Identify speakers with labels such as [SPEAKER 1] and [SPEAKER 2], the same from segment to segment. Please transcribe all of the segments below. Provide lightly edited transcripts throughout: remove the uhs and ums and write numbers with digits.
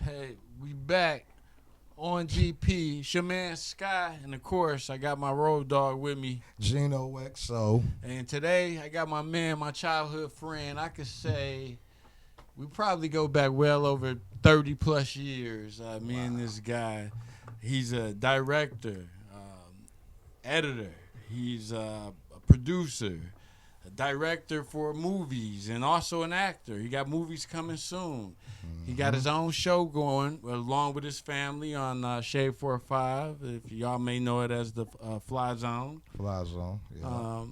[SPEAKER 1] Hey, we back on GP. It's your man Sky, and of course, I got my road dog with me,
[SPEAKER 2] Gino XO.
[SPEAKER 1] And today, I got my man, my childhood friend. I could say we probably go back well over 30 plus years. Me and this guy. He's a director, editor. He's a producer, a director for movies, and also an actor. He got movies coming soon. He got his own show going along with his family on Shade 45. If y'all may know it as the Fly Zone.
[SPEAKER 2] Fly Zone, yeah.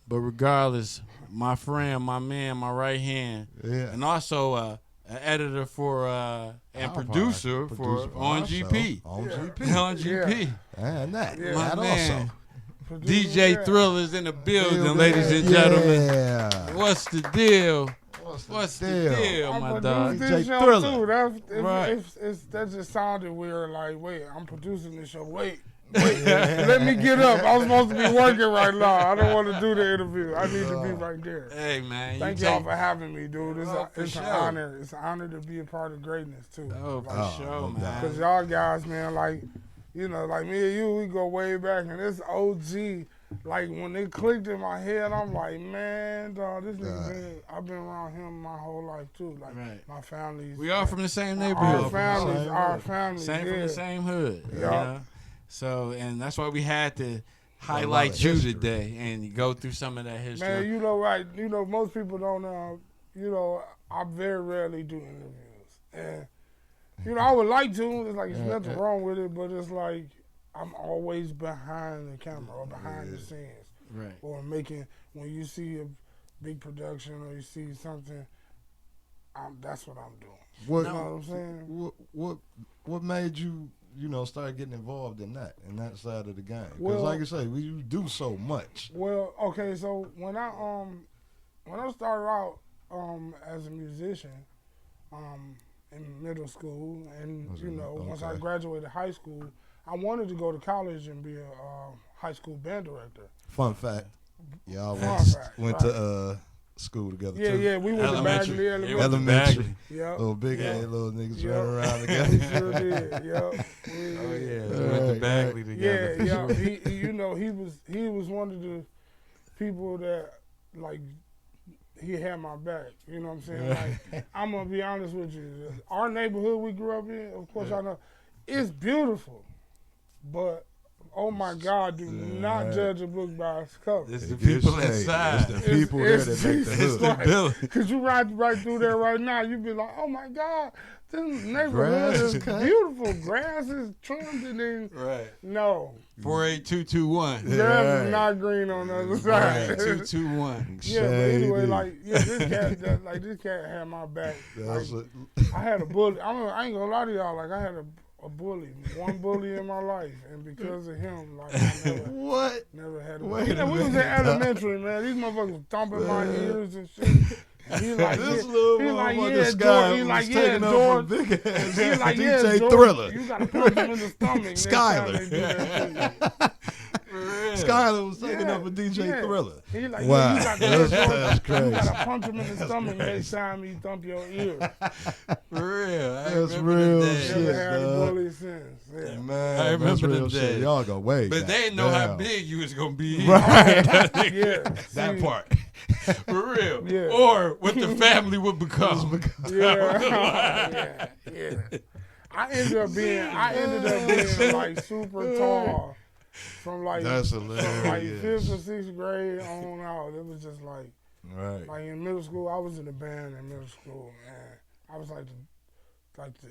[SPEAKER 1] But regardless, my friend, my man, my right hand, and also an editor for and producer for On GP.
[SPEAKER 2] On GP.
[SPEAKER 1] On GP.
[SPEAKER 2] And that.
[SPEAKER 1] My
[SPEAKER 2] that
[SPEAKER 1] man.
[SPEAKER 2] also.
[SPEAKER 1] DJ Thrilla is in the building, ladies and gentlemen.
[SPEAKER 2] Yeah.
[SPEAKER 1] What's the deal? What's the deal,
[SPEAKER 3] I
[SPEAKER 1] my dog?
[SPEAKER 3] produced this show
[SPEAKER 2] Thrilla.
[SPEAKER 3] too.
[SPEAKER 1] Right.
[SPEAKER 3] That just sounded weird. Like, wait, I'm producing this show. Wait, let me get up. I'm supposed to be working right now. I don't want to do the interview. I need to be right there.
[SPEAKER 1] Hey, man.
[SPEAKER 3] Thank y'all for having me, dude. It's
[SPEAKER 1] for
[SPEAKER 3] an
[SPEAKER 1] sure.
[SPEAKER 3] honor. It's an honor to be a part of greatness too.
[SPEAKER 1] Oh, for
[SPEAKER 3] Like,
[SPEAKER 1] sure, man.
[SPEAKER 3] Cause y'all guys, man, like, you know, like me and you, we go way back, and this OG. Like, when it clicked in my head, I'm like, man, dog, this nigga, I've been around him my whole life, too. Like, my family's...
[SPEAKER 1] We all from the same neighborhood.
[SPEAKER 3] Our families,
[SPEAKER 1] Same from the same hood.
[SPEAKER 3] Yeah.
[SPEAKER 1] You know? So, and that's why we had to highlight you today and go through some of that history.
[SPEAKER 3] Man, you know, right, you know, most people don't you know, I very rarely do interviews. And, you know, I would like to. It's like, there's nothing wrong with it, but it's like, I'm always behind the camera or behind the scenes.
[SPEAKER 1] Right.
[SPEAKER 3] Or when you see a big production or you see something, that's what I'm doing.
[SPEAKER 2] What,
[SPEAKER 3] you know what I'm saying?
[SPEAKER 2] What made you, start getting involved in that side of the game? Because
[SPEAKER 3] Well,
[SPEAKER 2] like you say, you do so much.
[SPEAKER 3] Well, okay, so when I started out as a musician in middle school, and once I graduated high school, I wanted to go to college and be a high school band director.
[SPEAKER 2] Fun fact, y'all went
[SPEAKER 3] right.
[SPEAKER 2] to school together too.
[SPEAKER 3] Yeah, we went to Bagley
[SPEAKER 2] Elementary.
[SPEAKER 3] Yep.
[SPEAKER 2] Little big head, little niggas
[SPEAKER 3] Yep.
[SPEAKER 2] running around together.
[SPEAKER 3] We sure did. Yep.
[SPEAKER 1] Oh yeah, we went to Bagley together.
[SPEAKER 3] Yeah. He was one of the people that, like, he had my back. You know what I'm saying? Like, I'm gonna be honest with you. Our neighborhood we grew up in, of course, I know it's beautiful. But, oh my God, do not judge a book by its cover.
[SPEAKER 1] It's the people inside.
[SPEAKER 2] It's the people there that make the hood.
[SPEAKER 1] the building.
[SPEAKER 3] Because you ride right through there right now, you be like, oh my God, this neighborhood is beautiful. Grass is trimmed and then, no.
[SPEAKER 1] 48221.
[SPEAKER 3] Grass is not green on the other side.
[SPEAKER 1] 221.
[SPEAKER 3] Yeah, but anyway, this cat had my back. Like, I had a bully. I ain't gonna lie to y'all, like, I had a bully, one bully in my life, and because of him, like, I never had a bully. We was in elementary, man. These motherfuckers was thumping my ears and shit. He like,
[SPEAKER 2] this little motherfucker
[SPEAKER 3] Sky
[SPEAKER 2] was taking over big ass DJ
[SPEAKER 3] George,
[SPEAKER 2] Thriller.
[SPEAKER 3] You gotta punch him in the stomach.
[SPEAKER 2] Skyler. Skyler was taking up a DJ Thriller.
[SPEAKER 3] He like,
[SPEAKER 2] wow,
[SPEAKER 3] that's
[SPEAKER 2] crazy.
[SPEAKER 3] You gotta punch him in the stomach next time he thump your ear.
[SPEAKER 1] For real.
[SPEAKER 2] That's real shit,
[SPEAKER 3] Never had a
[SPEAKER 2] dog.
[SPEAKER 3] bully since. Yeah.
[SPEAKER 2] Man,
[SPEAKER 1] I remember
[SPEAKER 2] that's real
[SPEAKER 1] the
[SPEAKER 2] shit.
[SPEAKER 1] day.
[SPEAKER 2] Y'all go wait.
[SPEAKER 1] But they didn't know how big you was gonna be.
[SPEAKER 2] Right.
[SPEAKER 3] Yeah.
[SPEAKER 2] That part.
[SPEAKER 1] For real.
[SPEAKER 3] Yeah.
[SPEAKER 1] Or what the family would become.
[SPEAKER 3] Yeah. I ended up being like super tall from like
[SPEAKER 2] That's
[SPEAKER 3] from like
[SPEAKER 2] hilarious.
[SPEAKER 3] 5th or 6th grade on out. It was just like in middle school. I was in a band in middle school, and I was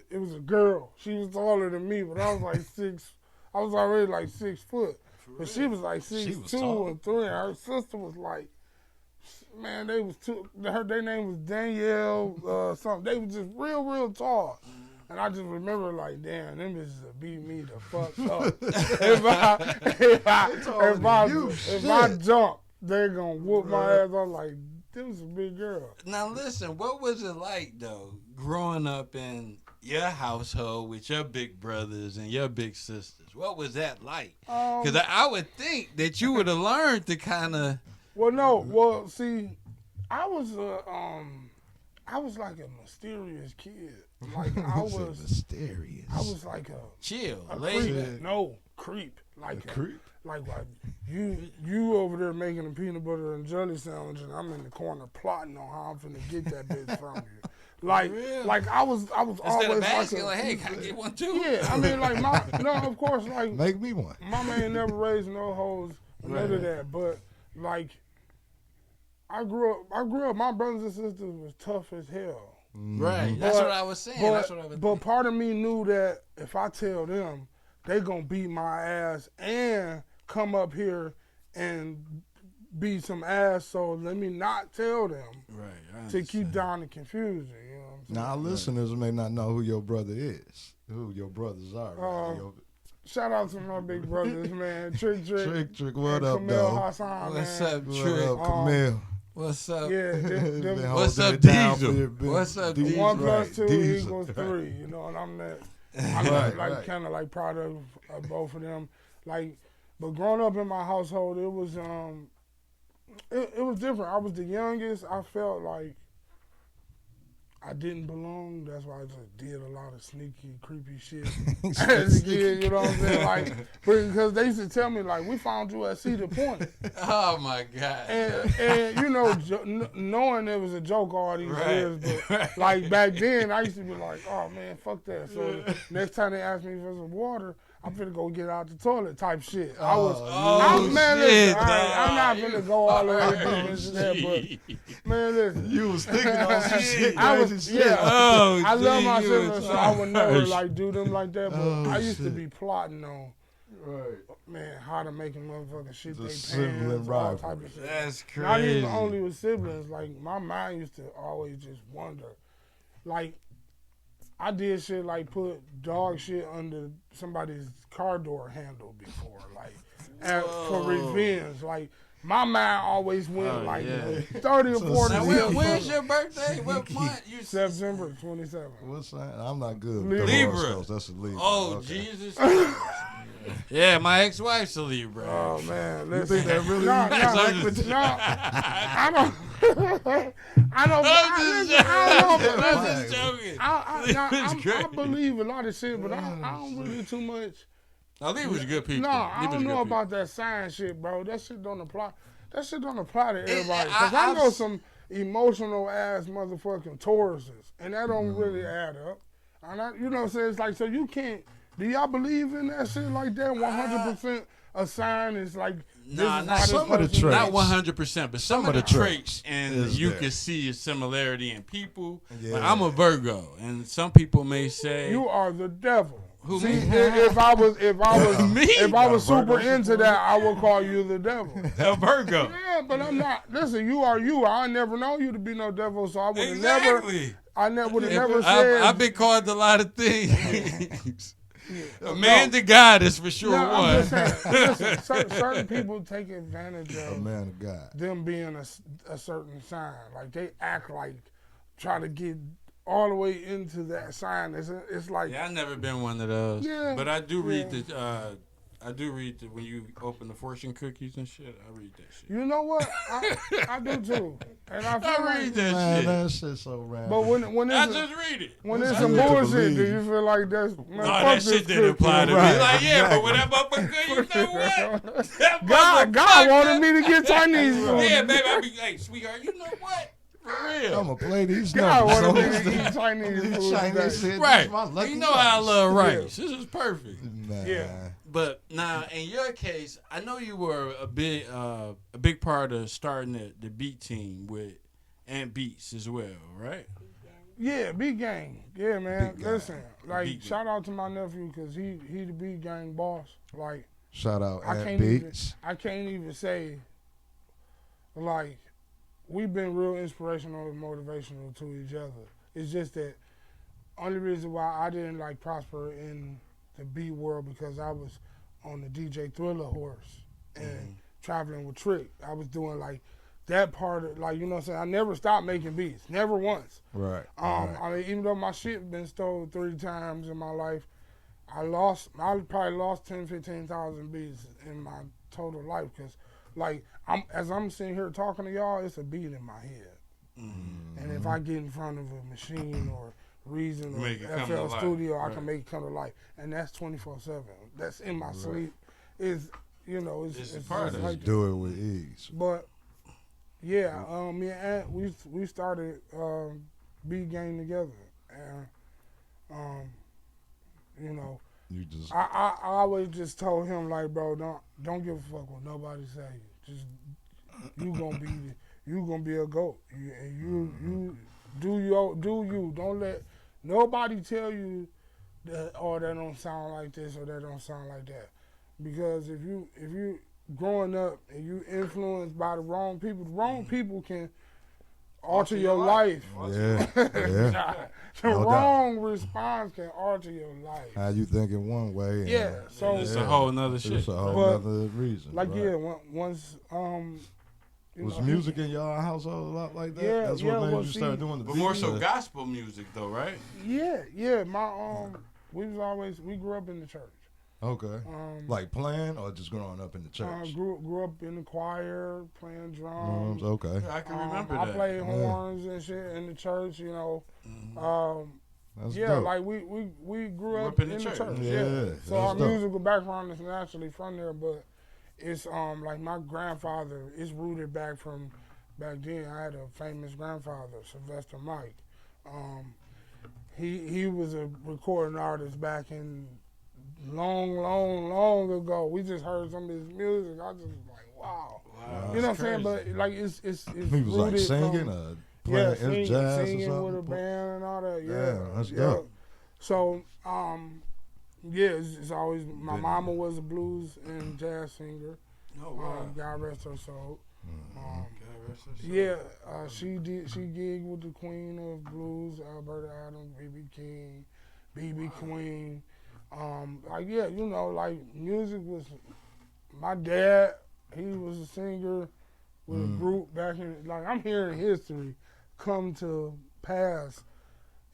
[SPEAKER 3] it was a girl. She was taller than me, but I was like 6. I was already like 6 foot, but she was like 6'2" and 3. And her sister was like, man, they was two. Their name was Danielle something. They was just real tall. And I just remember like, damn, them bitches would beat me the fuck up. if I jump, they gonna whoop my ass. I'm like, them was a big girl.
[SPEAKER 1] Now listen, what was it like though, growing up in your household with your big brothers and your big sisters? What was that like? Because I would think that you would have learned to kind of.
[SPEAKER 3] Well, no. Well, see, I was I was like a mysterious kid. Like I was
[SPEAKER 2] mysterious.
[SPEAKER 3] I was like a
[SPEAKER 1] chill,
[SPEAKER 3] a
[SPEAKER 1] lazy.
[SPEAKER 3] creep. No, creep. Like
[SPEAKER 2] a creep.
[SPEAKER 3] Like you over there making a peanut butter and jelly sandwich, and I'm in the corner plotting on how I'm finna get that bitch from you. Like I was
[SPEAKER 1] Instead
[SPEAKER 3] always
[SPEAKER 1] of asking,
[SPEAKER 3] like,
[SPEAKER 1] hey, can I get one too?
[SPEAKER 3] Yeah, I mean, like of course, like
[SPEAKER 2] make me one.
[SPEAKER 3] Mama ain't never raised no hoes, none of that. But like, I grew up. My brothers and sisters was tough as hell.
[SPEAKER 1] Right, that's what I was saying.
[SPEAKER 3] But part of me knew that if I tell them, they gonna beat my ass and come up here and beat some ass. So let me not tell them.
[SPEAKER 1] Right.
[SPEAKER 3] To keep down the confusion. You know what I'm saying?
[SPEAKER 2] Now, our listeners may not know who your brother is, who your brothers are. Right?
[SPEAKER 3] Shout out to my big brothers, man. Trick,
[SPEAKER 2] what up, dog?
[SPEAKER 3] Hassan,
[SPEAKER 1] what's
[SPEAKER 3] man.
[SPEAKER 1] up, Trick?
[SPEAKER 2] What up, Camille?
[SPEAKER 1] What's up?
[SPEAKER 3] Yeah,
[SPEAKER 1] what's up, Diesel? What's up, Diesel?
[SPEAKER 3] 1 + 2
[SPEAKER 2] Diesel.
[SPEAKER 3] = 3. You know, and I'm that. Kind of like proud of both of them. Like, but growing up in my household, it was it was different. I was the youngest. I felt like I didn't belong. That's why I just did a lot of sneaky, creepy shit as a kid. You know what I'm saying? Like, because they used to tell me like, we found you at Cedar Point.
[SPEAKER 1] Oh my God!
[SPEAKER 3] And you know, knowing it was a joke all these years, but like back then, I used to be like, oh man, fuck that. So next time they asked me for some water, I'm finna go get out the toilet type shit. I'm not finna go all the way through this and that, but man, listen.
[SPEAKER 2] You was thinking on some shit.
[SPEAKER 3] I love my
[SPEAKER 1] gee,
[SPEAKER 3] siblings, so I would never like do them like that, but I used to be plotting on, man, how to make a motherfucking shit they pants, all type of shit.
[SPEAKER 1] That's crazy.
[SPEAKER 3] Not even only with siblings, like my mind used to always just wonder, like, I did shit like put dog shit under somebody's car door handle before, like for revenge. Like my mind always went 30 or 40.
[SPEAKER 1] Now, when's your birthday? What month?
[SPEAKER 3] September 27th.
[SPEAKER 2] What's that? I'm not good.
[SPEAKER 1] Libra.
[SPEAKER 2] That's a Libra.
[SPEAKER 1] Oh,
[SPEAKER 2] okay.
[SPEAKER 1] Jesus. Yeah, my ex-wife's a Libra.
[SPEAKER 3] Oh man,
[SPEAKER 2] you think that really?
[SPEAKER 3] I don't.
[SPEAKER 1] I'm just joking.
[SPEAKER 3] I believe a lot of shit, but I don't really too much.
[SPEAKER 1] No, Libra's good people.
[SPEAKER 3] No, I don't know about that science shit, bro. That shit don't apply. That shit don't apply to everybody. Cause I know some emotional ass motherfucking Tauruses, and that don't really add up. And you know what I'm saying? It's like, so you can't. Do y'all believe in that shit like that? 100% a sign is like.
[SPEAKER 1] Not
[SPEAKER 2] some of the traits.
[SPEAKER 1] Not 100%, but some of the traits, and you can see a similarity in people. Yeah. Like, I'm a Virgo, and some people may say
[SPEAKER 3] you are the devil.
[SPEAKER 1] Who,
[SPEAKER 3] see,
[SPEAKER 1] me?
[SPEAKER 3] if I was super
[SPEAKER 2] Virgo.
[SPEAKER 3] into that, I would call you the devil.
[SPEAKER 1] A Virgo.
[SPEAKER 3] Yeah, but I'm not. Listen, you are you. I never known you to be no devil, so I would have would have never said.
[SPEAKER 1] I've been called a lot of things. A man to God is for sure one.
[SPEAKER 3] I'm just saying, listen, certain people take advantage of
[SPEAKER 2] a man of God.
[SPEAKER 3] Them being a certain sign. Like they act like try to get all the way into that sign. It's like
[SPEAKER 1] I've never been one of those.
[SPEAKER 3] Yeah,
[SPEAKER 1] but I do read the. I do read when you open the fortune cookies and shit. I read that shit.
[SPEAKER 3] You know what? I do too. And I feel
[SPEAKER 1] read that shit.
[SPEAKER 2] That shit's so random.
[SPEAKER 3] But when
[SPEAKER 1] I just read it.
[SPEAKER 3] When it's some bullshit, do you feel like that's
[SPEAKER 1] that shit didn't apply to me? Like, but when that motherfucker, you know what?
[SPEAKER 3] God wanted me to get Chinese food.
[SPEAKER 1] Yeah, baby, I be like, sweetheart, you know what? For real.
[SPEAKER 2] I'm going to play these
[SPEAKER 3] God
[SPEAKER 2] numbers.
[SPEAKER 3] wanted me to eat Chinese food.
[SPEAKER 1] Right. You know how I love rice. This is perfect.
[SPEAKER 2] Nah.
[SPEAKER 3] Yeah.
[SPEAKER 1] But now, in your case, I know you were a big part of starting the beat team with Ant Beats as well, right?
[SPEAKER 3] Yeah, Beat Gang. Yeah, man. Listen, like, shout out to my nephew because he the Beat Gang boss. Like,
[SPEAKER 2] shout out Ant Beats.
[SPEAKER 3] I can't even say, like, we've been real inspirational and motivational to each other. It's just that only reason why I didn't, like, prosper in the beat world because I was on the DJ Thrilla horse and traveling with Trick. I was doing like that part of, like, you know what I'm saying? I never stopped making beats, never once.
[SPEAKER 2] Right.
[SPEAKER 3] I mean, even though my shit been stolen 3 times in my life, I probably lost 10,000-15,000 beats in my total life because, like, as I'm sitting here talking to y'all, it's a beat in my head. And if I get in front of a machine or Reason or FL Studio, I can make it come to life. And that's 24/7. That's in my sleep. It's
[SPEAKER 1] part of
[SPEAKER 2] it. Do it with ease.
[SPEAKER 3] But yeah, me and Ant, we started Beat Game together, and I always just told him like, bro, don't give a fuck what nobody say. Just you gonna be a GOAT, and you do you. Don't let nobody tell you that that don't sound like this or that don't sound like that. Because if you growing up and you influenced by the wrong people can alter your life.
[SPEAKER 2] Yeah.
[SPEAKER 3] The wrong response can alter your life.
[SPEAKER 2] How you thinking one way.
[SPEAKER 1] So it's a whole nother shit.
[SPEAKER 2] It's a whole nother reason.
[SPEAKER 3] Like once
[SPEAKER 2] was music in y'all household a lot like that?
[SPEAKER 3] Yeah,
[SPEAKER 2] that's what made you start doing the
[SPEAKER 1] But more so gospel music though, right?
[SPEAKER 3] Yeah. My we grew up in the church.
[SPEAKER 2] Okay. Like playing or just growing up in the church?
[SPEAKER 3] Grew up in the choir, playing drums.
[SPEAKER 2] Okay.
[SPEAKER 1] Yeah, I can remember that.
[SPEAKER 3] I played horns and shit in the church,
[SPEAKER 2] That's
[SPEAKER 3] dope. Like we grew up in the church. Yeah. So our musical background is naturally from there, but it's like my grandfather is rooted back then. I had a famous grandfather, Sylvester Mike. He was a recording artist back in long ago. We just heard some of his music. I just was like, wow. You know what I'm saying? But like it's
[SPEAKER 2] he was like singing playing jazz
[SPEAKER 3] singing
[SPEAKER 2] or something
[SPEAKER 3] with a band and all that.
[SPEAKER 2] That's dope.
[SPEAKER 3] So it's always my mama was a blues and jazz singer.
[SPEAKER 1] Oh wow.
[SPEAKER 3] God rest her soul.
[SPEAKER 1] Yeah,
[SPEAKER 3] she gigged with the Queen of Blues, Alberta Adams, B.B. King, B.B. Queen. Music was my dad. He was a singer with a group back in. Like I'm hearing history come to pass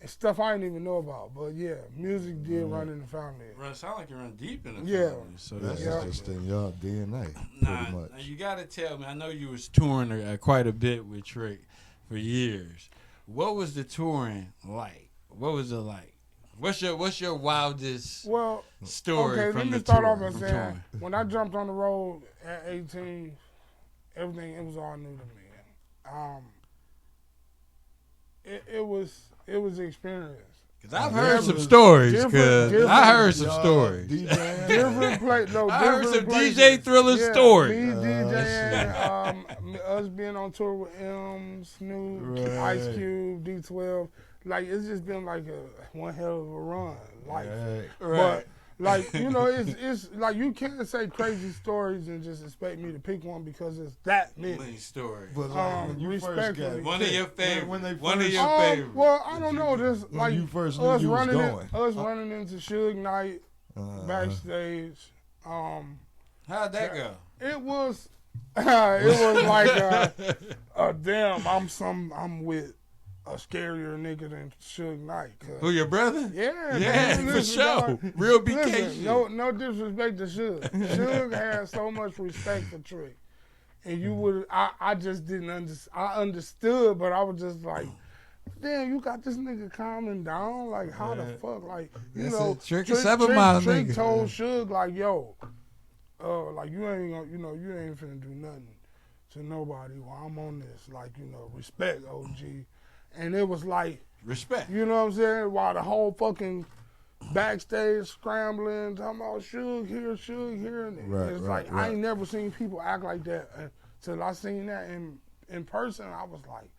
[SPEAKER 3] and stuff I didn't even know about. But yeah, music did run in the family.
[SPEAKER 1] Sound like you run deep in the family. So
[SPEAKER 2] that's just in y'all DNA.
[SPEAKER 1] Nah,
[SPEAKER 2] pretty much.
[SPEAKER 1] Now you gotta tell me. I know you was touring quite a bit with Trick for years. What was the touring like? What was it like? What's your wildest story
[SPEAKER 3] okay,
[SPEAKER 1] from
[SPEAKER 3] let me
[SPEAKER 1] the
[SPEAKER 3] start
[SPEAKER 1] tour,
[SPEAKER 3] off by saying, when I jumped on the road at 18, everything, it was all new to me. It was an experience.
[SPEAKER 1] Cause I've heard some stories. I heard some stories.
[SPEAKER 3] Different place. No,
[SPEAKER 1] I heard some
[SPEAKER 3] places.
[SPEAKER 1] DJ Thrilla stories.
[SPEAKER 3] Me DJing, us being on tour with M, Snoop, Ice Cube, D12. Like it's just been like one hell of a run. Like, but like it's like you can't say crazy stories and just expect me to pick one because it's that many
[SPEAKER 1] stories.
[SPEAKER 2] But when you first got
[SPEAKER 1] one of your favorites.
[SPEAKER 2] One of your favorites.
[SPEAKER 3] Well, I don't know. This like
[SPEAKER 2] you first knew you was going.
[SPEAKER 3] Us running into Suge Knight backstage.
[SPEAKER 1] How'd that go?
[SPEAKER 3] It was like damn. I'm with a scarier nigga than Suge Knight.
[SPEAKER 1] Who, your brother?
[SPEAKER 3] Yeah,
[SPEAKER 1] man, for sure. Real BK shit.
[SPEAKER 3] No disrespect to Suge. Suge had so much respect for Trick. And you would, I just didn't understand. I understood, but I was just like, damn, you got this nigga calming down? Like, how the fuck? Like,
[SPEAKER 1] Trick is 7 Mile nigga.
[SPEAKER 3] Trick told Suge, like, yo, like, you ain't finna do nothing to nobody while I'm on this. Like, respect, OG. And it was like
[SPEAKER 1] respect.
[SPEAKER 3] You know what I'm saying? While the whole fucking backstage scrambling, talking about Suge here. And it's like I ain't never seen people act like that until I seen that in person. I was like,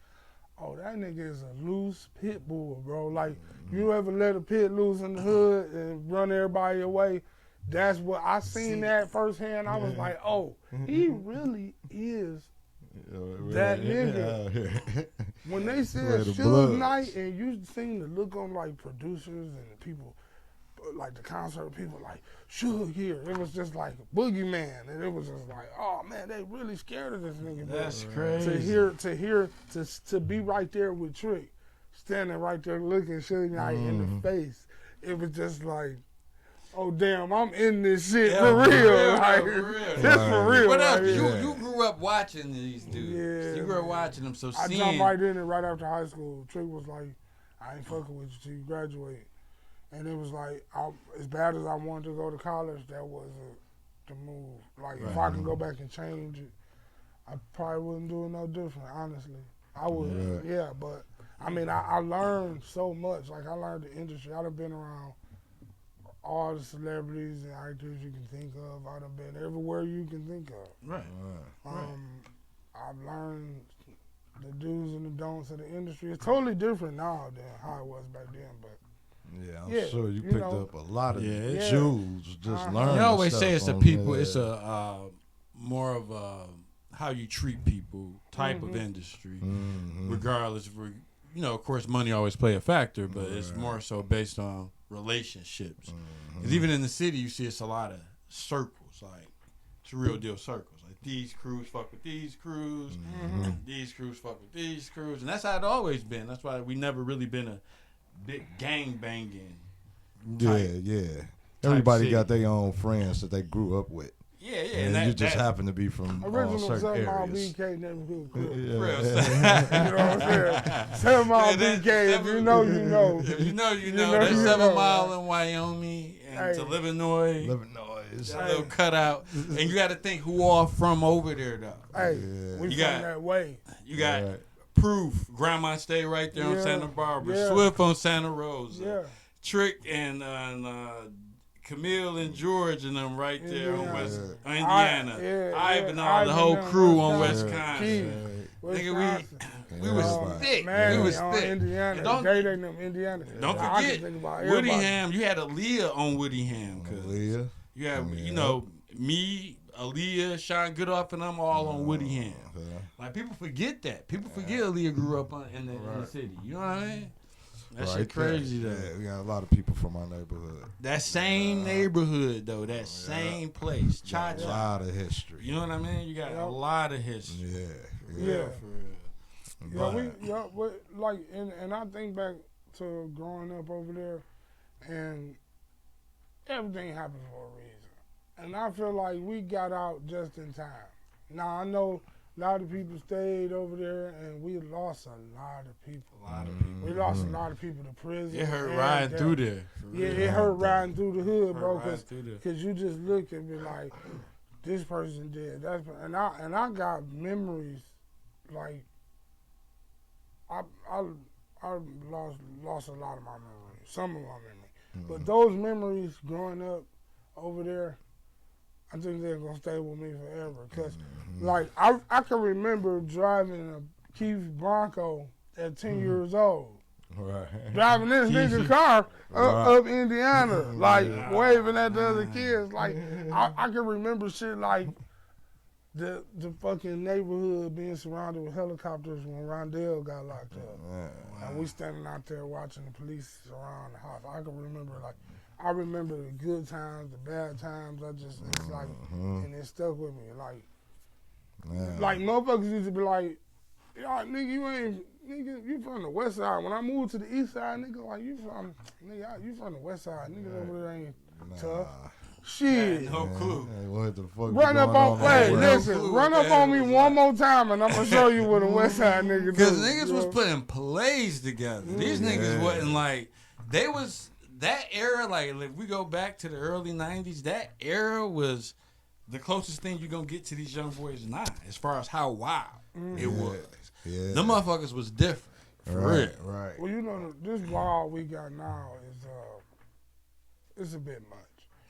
[SPEAKER 3] oh, that nigga is a loose pit bull, bro. Like you ever let a pit loose in the hood and run everybody away? That's what I seen that firsthand. I was like, oh, he really is. That nigga. When they said Suge Knight and you seen the look on like producers and the people, like the concert people, like Suge here. It was just like a boogeyman, and it was just like, oh man, they really scared of this nigga.
[SPEAKER 1] That's crazy.
[SPEAKER 3] To be right there with Trick, standing right there looking Suge Knight in the face. It was just like, oh damn, I'm in this shit for real. Like, this for real.
[SPEAKER 1] What else?
[SPEAKER 3] Right
[SPEAKER 1] You grew grew up watching these dudes.
[SPEAKER 3] Yeah,
[SPEAKER 1] You grew up watching them, so
[SPEAKER 3] I
[SPEAKER 1] seeing.
[SPEAKER 3] jumped right in it right after high school. Trick was like, I ain't fucking with you till you graduate. And it was like, as bad as I wanted to go to college, that wasn't the move. Like, if I can go back and change it, I probably wouldn't do it no different, honestly. I would, yeah, but I mean, I learned so much. Like, I learned the industry. I done been around all the celebrities and actors you can think of. I done been everywhere you can think of.
[SPEAKER 1] Right.
[SPEAKER 3] I've learned the do's and the don'ts of the industry. It's totally different now than how it was back then, but.
[SPEAKER 2] Yeah, I'm sure you picked up a lot of
[SPEAKER 1] jewels
[SPEAKER 2] just learning.
[SPEAKER 1] They always say it's a people.
[SPEAKER 2] Yeah.
[SPEAKER 1] It's a more of a how you treat people type of industry, regardless. Of course, money always play a factor, but it's more so based on relationships. Because even in the city, you see it's a lot of circles. Like it's real deal circles. Like these crews fuck with these crews, these crews fuck with these crews, and that's how it always been. That's why we never really been a big gang banging.
[SPEAKER 2] Yeah. Everybody got their own friends that they grew up with.
[SPEAKER 1] Yeah.
[SPEAKER 2] And you just happen to be from
[SPEAKER 3] original
[SPEAKER 2] certain
[SPEAKER 3] 7 Mile
[SPEAKER 2] areas.
[SPEAKER 3] BK neighborhood crew.
[SPEAKER 1] You know what
[SPEAKER 3] I'm saying? 7 Mile BK, if you know, you know.
[SPEAKER 1] If you know, you know. That's 7 Mile in Wyoming and to Illinois. A little cutout. And you got to think who all from over there, though.
[SPEAKER 3] Hey, we from that way.
[SPEAKER 1] You got Proof. Grandma stay right there on Santa Barbara. Swift on Santa Rosa. Trick and Camille and George and them right there on West Indiana. Ivan, the whole crew on Wisconsin. Nigga, we was thick.
[SPEAKER 3] Man,
[SPEAKER 1] we was thick.
[SPEAKER 3] Indiana. Don't forget
[SPEAKER 1] Woodingham. You had Aaliyah on Woodingham. Aaliyah. You had, me, Aaliyah, Sean Goodoff, and I'm all on Woodingham. Like, people forget that. People forget Aaliyah grew up in the city. You know what I mean? That shit crazy, though.
[SPEAKER 2] Yeah, we got a lot of people from our neighborhood.
[SPEAKER 1] That same neighborhood, though. That same place.
[SPEAKER 2] A lot of history.
[SPEAKER 1] You know what I mean? You got a lot of history.
[SPEAKER 3] Yeah.
[SPEAKER 1] For real.
[SPEAKER 3] And I think back to growing up over there, and everything happened for a reason. And I feel like we got out just in time. Now, I know a lot of people stayed over there, and we lost a lot of people. We lost a lot of people to prison.
[SPEAKER 1] It hurt riding through there.
[SPEAKER 3] Yeah, it hurt riding through the hood, bro, because you just look and be like, this person did. And I got memories, like, I lost a lot of my memories, some of my memories. But those memories growing up over there, I think they're going to stay with me forever. Because, like, I can remember driving a Keith Bronco at 10 years old.
[SPEAKER 2] Right.
[SPEAKER 3] Driving this nigga's car up Indiana, like, waving at the other kids. Like, I can remember shit like the fucking neighborhood being surrounded with helicopters when Rondell got locked up. And we standing out there watching the police surround the house. I can remember, like, I remember the good times, the bad times. It's like, and it stuck with me. Like motherfuckers used to be like, yo, nigga, you from the west side. When I moved to the east side, nigga, like, you from the west side. Niggas over there ain't tough. Shit.
[SPEAKER 1] No clue.
[SPEAKER 2] What the fuck?
[SPEAKER 3] Run up on me one more time, and I'm gonna show you what a west side nigga do.
[SPEAKER 1] Because niggas was putting plays together. These niggas wasn't like, they was, that era, like, if we go back to the early 90s, that era was the closest thing you're going to get to these young boys now, as far as how wild it was. Yeah. Them motherfuckers was different. For real.
[SPEAKER 2] Right.
[SPEAKER 3] Well, you know, this wild we got now is, it's a bit much.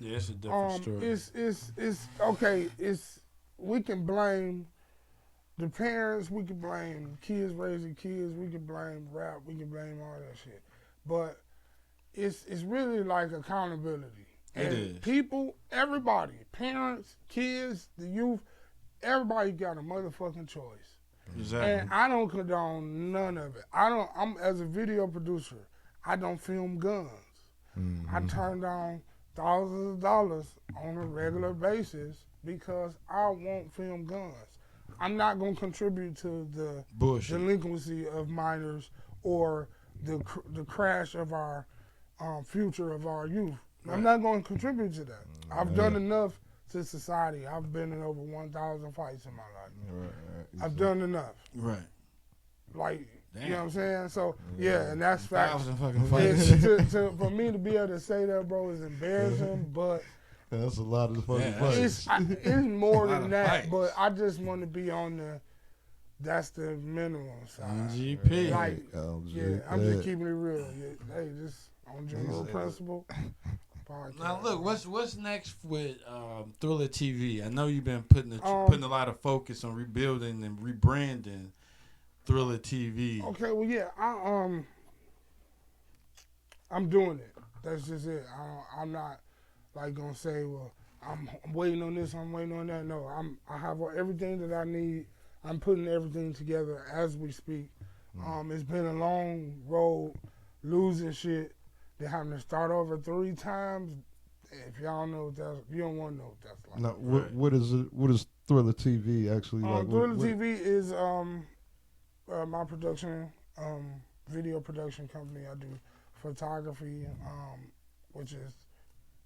[SPEAKER 1] Yeah, it's a different story.
[SPEAKER 3] It's okay, we can blame the parents, we can blame kids raising kids, we can blame rap, we can blame all that shit. But it's really like accountability.
[SPEAKER 1] It is.
[SPEAKER 3] People, everybody, parents, kids, the youth, everybody got a motherfucking choice.
[SPEAKER 1] Exactly.
[SPEAKER 3] And I don't condone none of it. I'm as a video producer, I don't film guns. I turn down thousands of dollars on a regular basis because I won't film guns. I'm not going to contribute to the delinquency of minors or the crash of our future of our youth. Right. I'm not going to contribute to that. I've done enough to society. I've been in over 1,000 fights in my life.
[SPEAKER 2] Right.
[SPEAKER 3] I've done enough.
[SPEAKER 1] Right.
[SPEAKER 3] Like,
[SPEAKER 1] Damn.
[SPEAKER 3] you know what I'm saying? So, yeah, and that's facts.
[SPEAKER 1] 1,000 fucking fights.
[SPEAKER 3] For me to be able to say that, bro, is embarrassing, but
[SPEAKER 2] that's a lot of fucking
[SPEAKER 3] fights. It's more than that, fights. But I just want to be on that's the minimum side.
[SPEAKER 1] MGP.
[SPEAKER 3] Like, I'm just keeping it real. Hey, just on general principle. Podcast.
[SPEAKER 1] Now look, what's next with Thrilla TV? I know you've been putting a lot of focus on rebuilding and rebranding Thrilla TV.
[SPEAKER 3] Okay, well, yeah, I'm doing it. That's just it. I'm not like gonna say, well, I'm waiting on this, I'm waiting on that. No, I have everything that I need. I'm putting everything together as we speak. It's been a long road, losing shit. They're having to start over 3 times. If y'all know what that's, you don't want to know what that's like.
[SPEAKER 2] Now, what is it? What is Thrilla TV actually like?
[SPEAKER 3] Thrilla TV is my production, video production company. I do photography, which is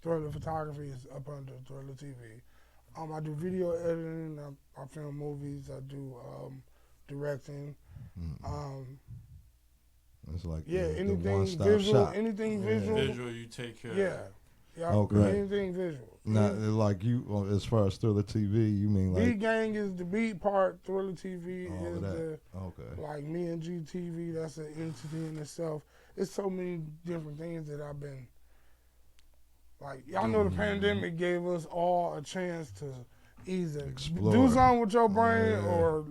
[SPEAKER 3] Thrilla Photography is up under Thrilla TV. I do video editing. I film movies. I do directing.
[SPEAKER 2] It's like
[SPEAKER 3] anything
[SPEAKER 2] the one-stop
[SPEAKER 3] visual,
[SPEAKER 2] shop.
[SPEAKER 3] anything visual.
[SPEAKER 1] Visual, you take care.
[SPEAKER 3] Yeah.
[SPEAKER 2] Okay.
[SPEAKER 3] Anything visual.
[SPEAKER 2] Now, like you, as far as Thrilla TV, you mean like
[SPEAKER 3] Beat Gang is the beat part. Thrilla TV is
[SPEAKER 2] that.
[SPEAKER 3] Like Me and GTV. That's an entity in itself. It's so many different things that I've been. Like, y'all know the pandemic gave us all a chance to either
[SPEAKER 2] explore,
[SPEAKER 3] do something with your brain or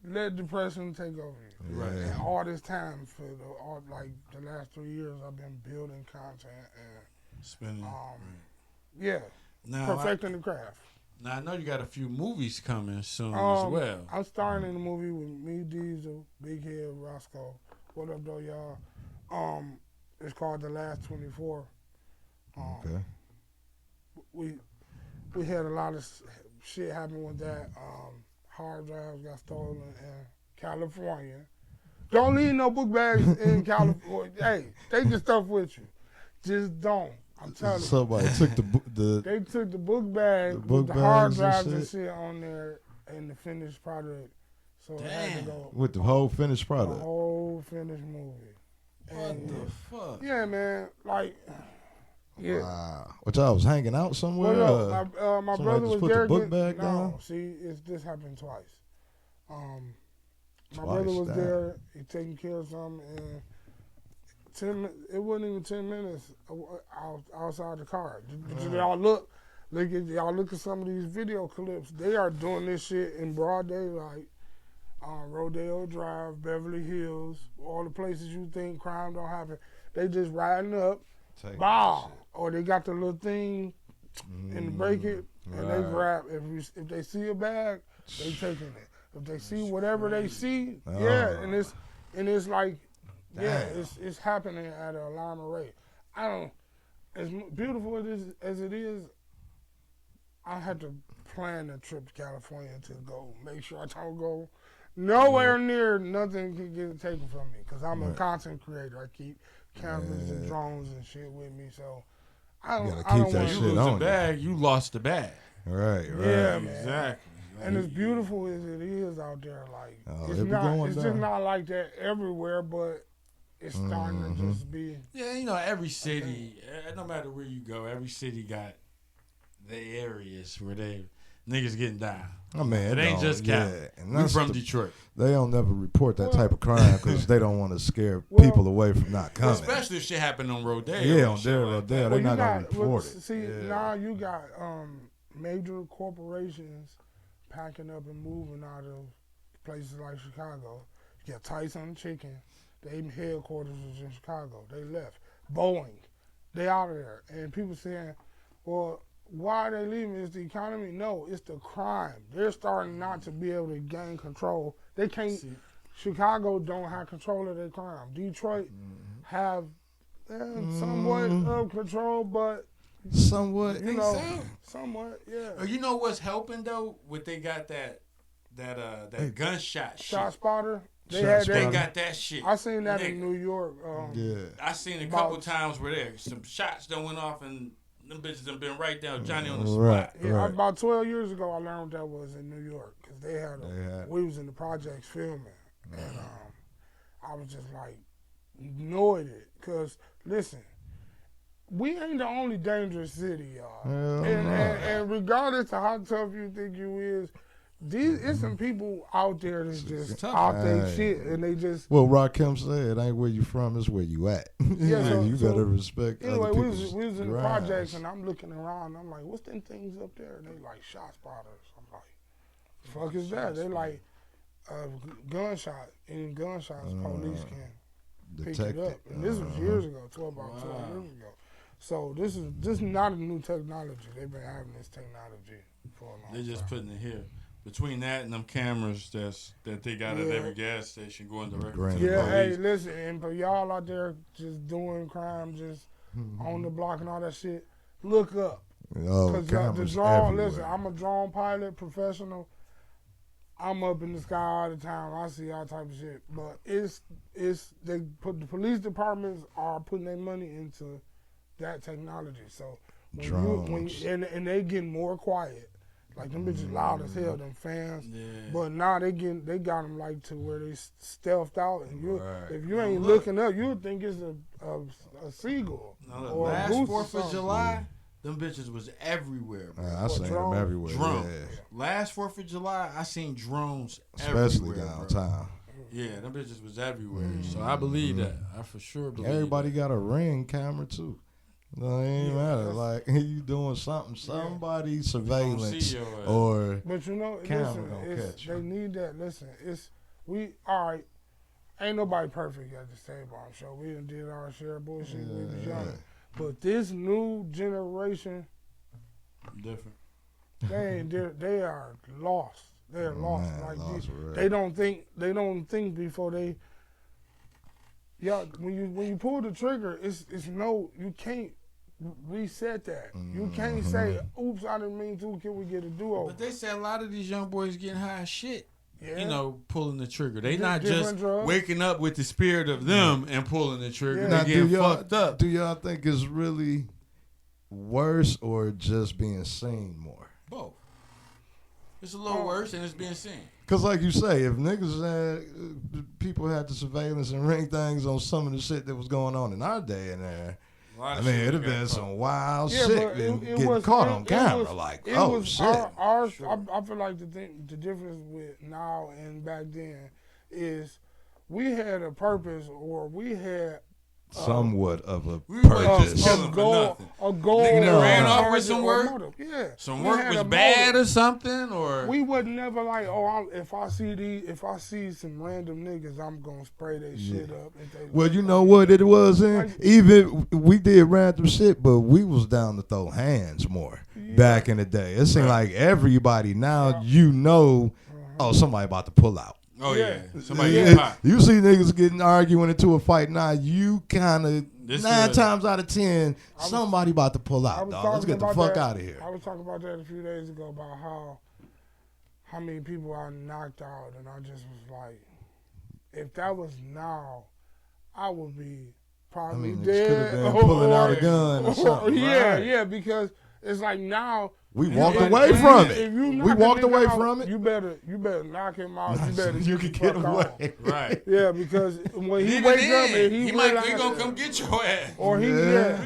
[SPEAKER 3] let depression take over you.
[SPEAKER 2] Right.
[SPEAKER 3] And all this time for the last 3 years, I've been building content and
[SPEAKER 1] spending.
[SPEAKER 3] Perfecting the craft.
[SPEAKER 1] Now I know you got a few movies coming soon as well.
[SPEAKER 3] I'm starring in a movie with me, Diesel, Big Head, Roscoe. What up, though, y'all? It's called The Last 24.
[SPEAKER 2] Okay.
[SPEAKER 3] We had a lot of shit happen with that. Hard drives got stolen in California. Don't leave no book bags in California. Hey, take your stuff with you. Just don't. I'm telling you.
[SPEAKER 2] Somebody took the
[SPEAKER 3] They took the book bag with the hard drives and shit on there and the finished product. So it had to go
[SPEAKER 2] with the whole finished product.
[SPEAKER 3] The whole finished movie.
[SPEAKER 1] What the fuck?
[SPEAKER 3] Yeah, man. Like. Yeah.
[SPEAKER 2] Wow. Which I was hanging out somewhere.
[SPEAKER 3] Well, my brother was there.
[SPEAKER 2] Put the book bag down?
[SPEAKER 3] See, this happened twice. My brother was there. He taking care of something, and it wasn't even 10 minutes outside the car. Y'all look at some of these video clips. They are doing this shit in broad daylight. Rodeo Drive, Beverly Hills, all the places you think crime don't happen. They just riding up. Bow, or they got the little thing and the break it, and they grab. If they see a bag, they taking it. If they see whatever they see, and it's like, it's happening at an alarming rate. As beautiful as it is, I had to plan a trip to California to go make sure I don't go nowhere near nothing can get taken from me because I'm a content creator. I keep cameras and drones and shit with me, so I don't want to
[SPEAKER 1] lose the bag. You lost the bag.
[SPEAKER 2] Right.
[SPEAKER 3] Yeah, man.
[SPEAKER 1] Exactly.
[SPEAKER 3] And as beautiful as it is out there, like it's just not like that everywhere, but it's starting to just be.
[SPEAKER 1] Yeah, every city, no matter where you go, every city got the areas where niggas getting down.
[SPEAKER 2] Oh man,
[SPEAKER 1] it ain't just Cali. We from Detroit.
[SPEAKER 2] They don't never report that type of crime because they don't want to scare people away from not coming.
[SPEAKER 1] Especially if shit happened on Rodeo.
[SPEAKER 2] Yeah, on Rodeo, they're not gonna report it.
[SPEAKER 3] See, now you got major corporations packing up and moving out of places like Chicago. You got Tyson Chicken. Their headquarters was in Chicago. They left. Boeing, they out of there. And people saying, well, why are they leaving? Is the economy? No, it's the crime. They're starting not to be able to gain control. They can't. Chicago don't have control of their crime. Detroit have somewhat of control, but
[SPEAKER 2] somewhat.
[SPEAKER 3] Somewhat. Yeah.
[SPEAKER 1] You know what's helping though? What they got that gunshot shit.
[SPEAKER 3] Shot spotter.
[SPEAKER 1] They got that shit.
[SPEAKER 3] I seen that in New York.
[SPEAKER 1] I seen a couple times where some shots that went off and them bitches done been right down Johnny on the
[SPEAKER 2] Right,
[SPEAKER 1] spot.
[SPEAKER 3] Yeah,
[SPEAKER 2] right.
[SPEAKER 3] about 12 years ago, I learned that was in New York because we was in the projects filming, and I was just like annoyed it because listen, we ain't the only dangerous city, y'all. And regardless of how tough you think you is, it's some people out there that's just out their shit, and they just.
[SPEAKER 2] Well, Rakim said, "It ain't where you from, it's where you at."
[SPEAKER 3] Yeah, so,
[SPEAKER 2] you gotta respect.
[SPEAKER 3] Anyway,
[SPEAKER 2] other
[SPEAKER 3] we was
[SPEAKER 2] people's
[SPEAKER 3] in the
[SPEAKER 2] grinds.
[SPEAKER 3] projects, and I'm looking around. And I'm like, "What's them things up there?" And they like shot spotters. I'm like, "Fuck is that?" They like gunshot. Any gunshots, police can pick it up. And this was years ago, 12 years ago. So this is not a new technology. They've been having this technology for a long time.
[SPEAKER 1] They just putting it here. Between that and them cameras that they got at every gas station going directly to the police.
[SPEAKER 3] Hey, listen, and for y'all out there just doing crime, just on the block and all that shit, look up.
[SPEAKER 2] Oh, cameras everywhere.
[SPEAKER 3] Listen, I'm a drone pilot, professional. I'm up in the sky all the time. I see all type of shit. But the police departments are putting their money into that technology. So and they getting more quiet. Like them bitches loud as hell, them fans. Yeah. But now they got them like to where they stealthed out, and if you ain't looking up, you would think it's a seagull or
[SPEAKER 1] last
[SPEAKER 3] a goose.
[SPEAKER 1] 4th of July, them bitches was everywhere. Bro.
[SPEAKER 2] I seen them everywhere.
[SPEAKER 1] Drones.
[SPEAKER 2] Yeah.
[SPEAKER 1] Last 4th of July, I seen drones
[SPEAKER 2] especially
[SPEAKER 1] everywhere,
[SPEAKER 2] downtown.
[SPEAKER 1] Bro. Yeah, them bitches was everywhere. So I believe that. I for sure believe.
[SPEAKER 2] Everybody got a Ring camera too. No, it ain't matter. Like you doing something, somebody surveillance or.
[SPEAKER 3] But you know, listen, they need that. Listen, all right. Ain't nobody perfect at this table. I'm sure we done did our share of bullshit. We was young, but this new generation,
[SPEAKER 1] different.
[SPEAKER 3] They are lost. They are lost. They don't think before they. Yeah, when you pull the trigger, you can't reset that. You can't say, "Oops, I didn't mean to. Can we get a do-over?"
[SPEAKER 1] But they say a lot of these young boys getting high as shit.
[SPEAKER 3] Yeah.
[SPEAKER 1] You know, pulling the trigger. They not just waking up with the spirit of them and pulling the trigger.
[SPEAKER 2] Now,
[SPEAKER 1] they getting fucked up.
[SPEAKER 2] Do y'all think it's really worse or just being seen more?
[SPEAKER 1] Both. It's a little worse and it's being seen.
[SPEAKER 2] Because like you say, if people had the surveillance and Ring things on some of the shit that was going on in our day and there, I mean, it'd have been some wild shit getting caught on camera. Shit.
[SPEAKER 3] I feel like the difference with now and back then is we had a purpose, or we had
[SPEAKER 2] somewhat of a purpose.
[SPEAKER 3] A goal.
[SPEAKER 1] Nigga that ran off with some work.
[SPEAKER 3] Yeah.
[SPEAKER 1] Some work was bad or something, or
[SPEAKER 3] we would never like. If I see some random niggas, I'm gonna spray their shit up.
[SPEAKER 2] Well, you know what it was. Even we did random shit, but we was down to throw hands more back in the day. It seemed like everybody now, somebody about to pull out.
[SPEAKER 1] Oh yeah, somebody get hot.
[SPEAKER 2] You see niggas getting arguing into a fight now. You kind of 9 times out of 10, somebody about to pull out. Dog. Let's get the fuck out of here.
[SPEAKER 3] I was talking about that a few days ago about how many people I knocked out, and I just was like, if that was now, I would be probably dead.
[SPEAKER 2] Could have been pulling out a gun or something.
[SPEAKER 3] Yeah, because it's like now.
[SPEAKER 2] We walked away from it. We walked away from it.
[SPEAKER 3] You better knock him out.
[SPEAKER 2] You can get away.
[SPEAKER 1] Right.
[SPEAKER 3] Yeah, because when he wakes up and he
[SPEAKER 1] gonna come get your ass.
[SPEAKER 3] Or
[SPEAKER 1] you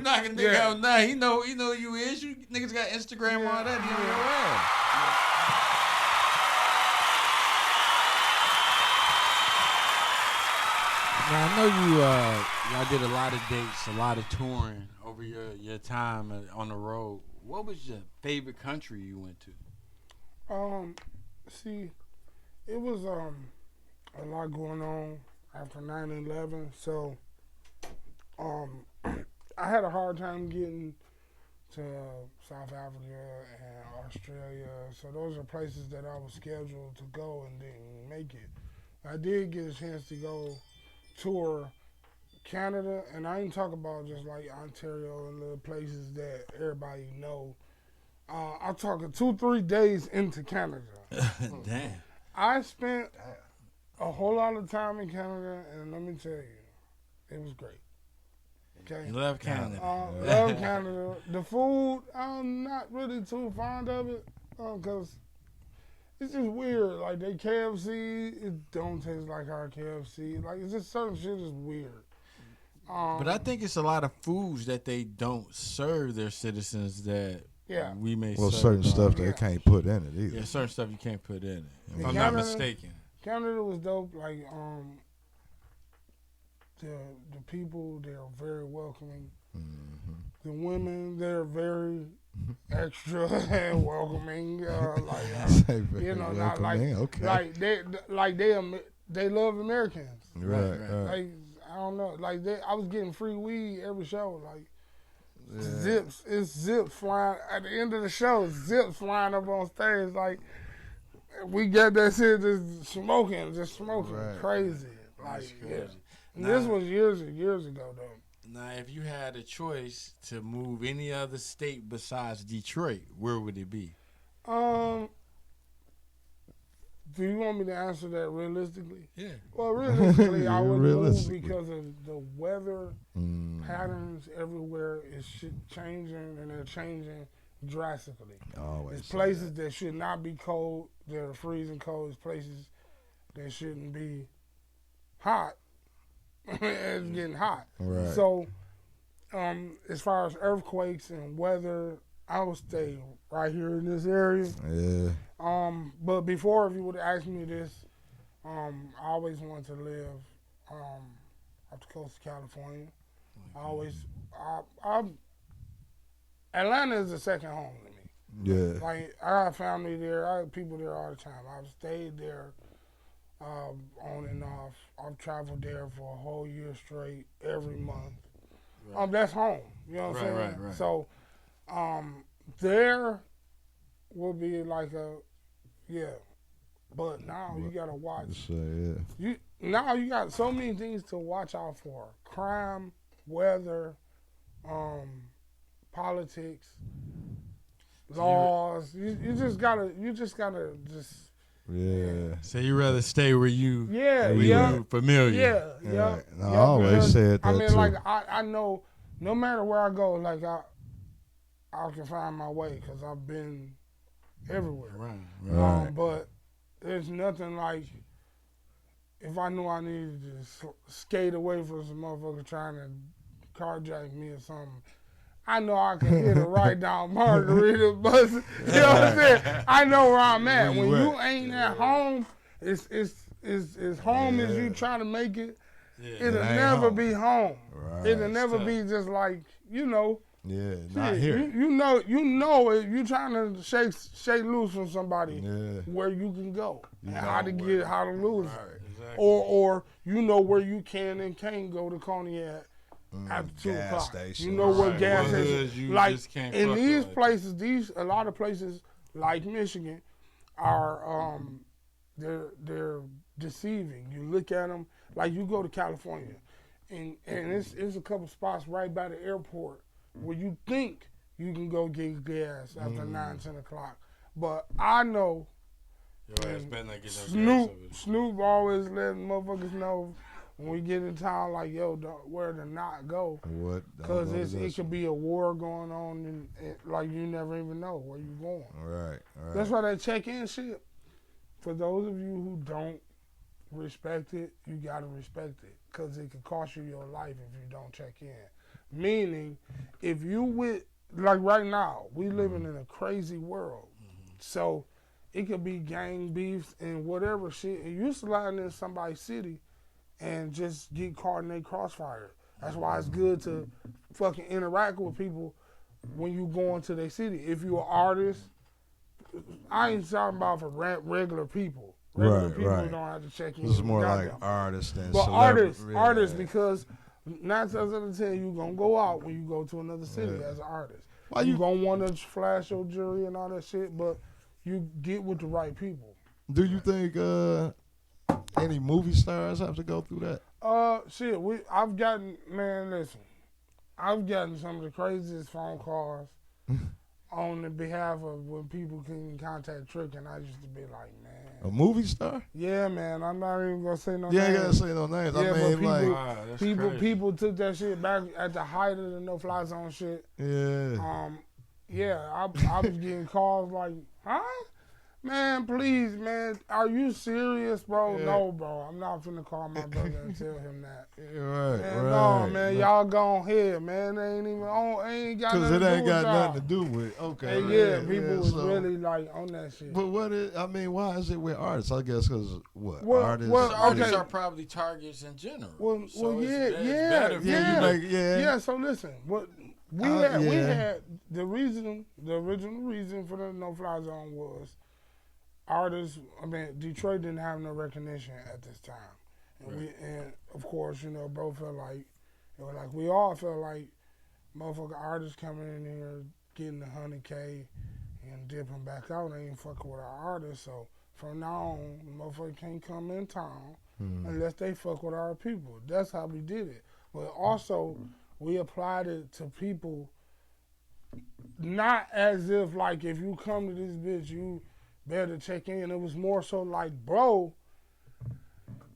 [SPEAKER 1] knocking nigga out now. He know who you is. You niggas got Instagram and all that. He on your ass. Now I know y'all did a lot of dates, a lot of touring over your time on the road. What was your favorite country you went to?
[SPEAKER 3] See, it was a lot going on after 9/11, so I had a hard time getting to South Africa and Australia. So those are places that I was scheduled to go and didn't make it. I did get a chance to go tour Canada, and I ain't talk about just like Ontario and little places that everybody know. I'm talking 2-3 days into Canada.
[SPEAKER 1] Damn.
[SPEAKER 3] I spent a whole lot of time in Canada, and let me tell you, it was great. Okay.
[SPEAKER 1] You love Canada.
[SPEAKER 3] Love Canada. The food, I'm not really too fond of it because it's just weird. Like they KFC, it don't taste like our KFC. Like it's just certain shit is weird.
[SPEAKER 1] But I think it's a lot of foods that they don't serve their citizens that we may serve.
[SPEAKER 2] Well, certain stuff they can't put in it either.
[SPEAKER 1] Yeah, certain stuff you can't put in it. If I'm not mistaken.
[SPEAKER 3] Canada was dope. Like the people, they are very welcoming. Mm-hmm. The women, they're very extra and welcoming. Not like they love Americans.
[SPEAKER 2] Right.
[SPEAKER 3] Like I don't know. Like I was getting free weed every show. Like zips, it's zips flying at the end of the show. Zips flying up on stage. Like we get that shit just smoking, crazy. Like yeah. And this was years and years ago though.
[SPEAKER 1] Now, if you had a choice to move any other state besides Detroit, where would it be?
[SPEAKER 3] Do you want me to answer that realistically?
[SPEAKER 1] Yeah.
[SPEAKER 3] Well, realistically, I would move because of the weather patterns everywhere is changing, and they're changing drastically. There's places that should not be cold. They're freezing cold. There's places that shouldn't be hot. It's getting hot.
[SPEAKER 2] Right.
[SPEAKER 3] So, as far as earthquakes and weather, I would stay right here in this area.
[SPEAKER 2] Yeah.
[SPEAKER 3] But before, if you would have asked me this, I always wanted to live up the coast of California. Atlanta is a second home to me.
[SPEAKER 2] Yeah.
[SPEAKER 3] Like I have family there. I have people there all the time. I've stayed there. On and off. I've traveled there for a whole year straight, every month. Right. That's home. You know what I'm saying? Right. So, there will be like but now you gotta watch. Now you got so many things to watch out for: crime, weather, politics, laws. You just gotta
[SPEAKER 2] Yeah.
[SPEAKER 1] So you rather stay where you familiar.
[SPEAKER 3] Yeah.
[SPEAKER 2] I always said that too.
[SPEAKER 3] Like I know no matter where I go, like I can find my way because I've been everywhere.
[SPEAKER 2] Right.
[SPEAKER 3] But there's nothing like if I knew I needed to skate away from some motherfucker trying to carjack me or something. I know I can hit a right down Margarita bus. You know what I'm saying? I know where I'm at. When you ain't at home, it's home as you try to make it. Yeah, it'll never be home. Right. It'll never be just like,
[SPEAKER 2] Yeah, not here.
[SPEAKER 3] You know if you trying to shake loose from somebody, where you can go and how to lose. Right, exactly. Or where you can and can't go to Cognac. After 2 o'clock,
[SPEAKER 2] station.
[SPEAKER 3] you know what gas stations like in these places. A lot of places like Michigan are they're deceiving. You look at them like you go to California, and it's a couple spots right by the airport where you think you can go get gas after 9-10 o'clock. But I know Snoop always letting motherfuckers know. When we get in town, like, where to not go.
[SPEAKER 2] What?
[SPEAKER 3] Because it could be a war going on, and like, you never even know where you're going.
[SPEAKER 2] Right.
[SPEAKER 3] That's why that check-in shit, for those of you who don't respect it, you got to respect it. Because it could cost you your life if you don't check in. Meaning, if you like right now, we living in a crazy world. So, it could be gang beefs and whatever shit. And you sliding in somebody's city and just get caught in their crossfire. That's why it's good to fucking interact with people when you go into their city. If you're an artist, I ain't talking about for regular people. Regular people don't have to check in.
[SPEAKER 2] This is more like artists than
[SPEAKER 3] artists, because 9 times out of 10 you gonna go out when you go to another city as an artist. Why you gonna want to flash your jewelry and all that shit, but you get with the right people.
[SPEAKER 2] Do you think any movie stars have to go through that?
[SPEAKER 3] I've gotten some of the craziest phone calls on the behalf of when people can contact Trick, and I used to be like, man,
[SPEAKER 2] A movie star?
[SPEAKER 3] Yeah, man. I'm not even gonna say no names.
[SPEAKER 2] Yeah, you gotta say no names.
[SPEAKER 3] Yeah,
[SPEAKER 2] I mean,
[SPEAKER 3] but people took that shit back at the height of the no-fly zone shit.
[SPEAKER 2] Yeah.
[SPEAKER 3] I was getting calls like, huh? Man, please, man, are you serious, bro? Yeah. No, bro, I'm not finna call my brother and tell him that.
[SPEAKER 2] Right,
[SPEAKER 3] man,
[SPEAKER 2] right.
[SPEAKER 3] No, man, y'all go ahead, man. They ain't even on, ain't got nothing to do with
[SPEAKER 2] because it ain't got nothing to do with, okay.
[SPEAKER 3] And people was really like on that shit.
[SPEAKER 2] But why is it with artists? I guess because
[SPEAKER 1] artists are probably targets in general.
[SPEAKER 3] It's better for you. So listen, we had the original reason for the no-fly zone was artists. I mean, Detroit didn't have no recognition at this time, and of course, bro felt like, we all felt like, motherfucker artists coming in here getting $100K and dipping back out. They ain't fucking with our artists. So from now on, motherfucker can't come in town unless they fuck with our people. That's how we did it. But also, we applied it to people, not as if like if you come to this bitch, you better check in. It was more so like, bro,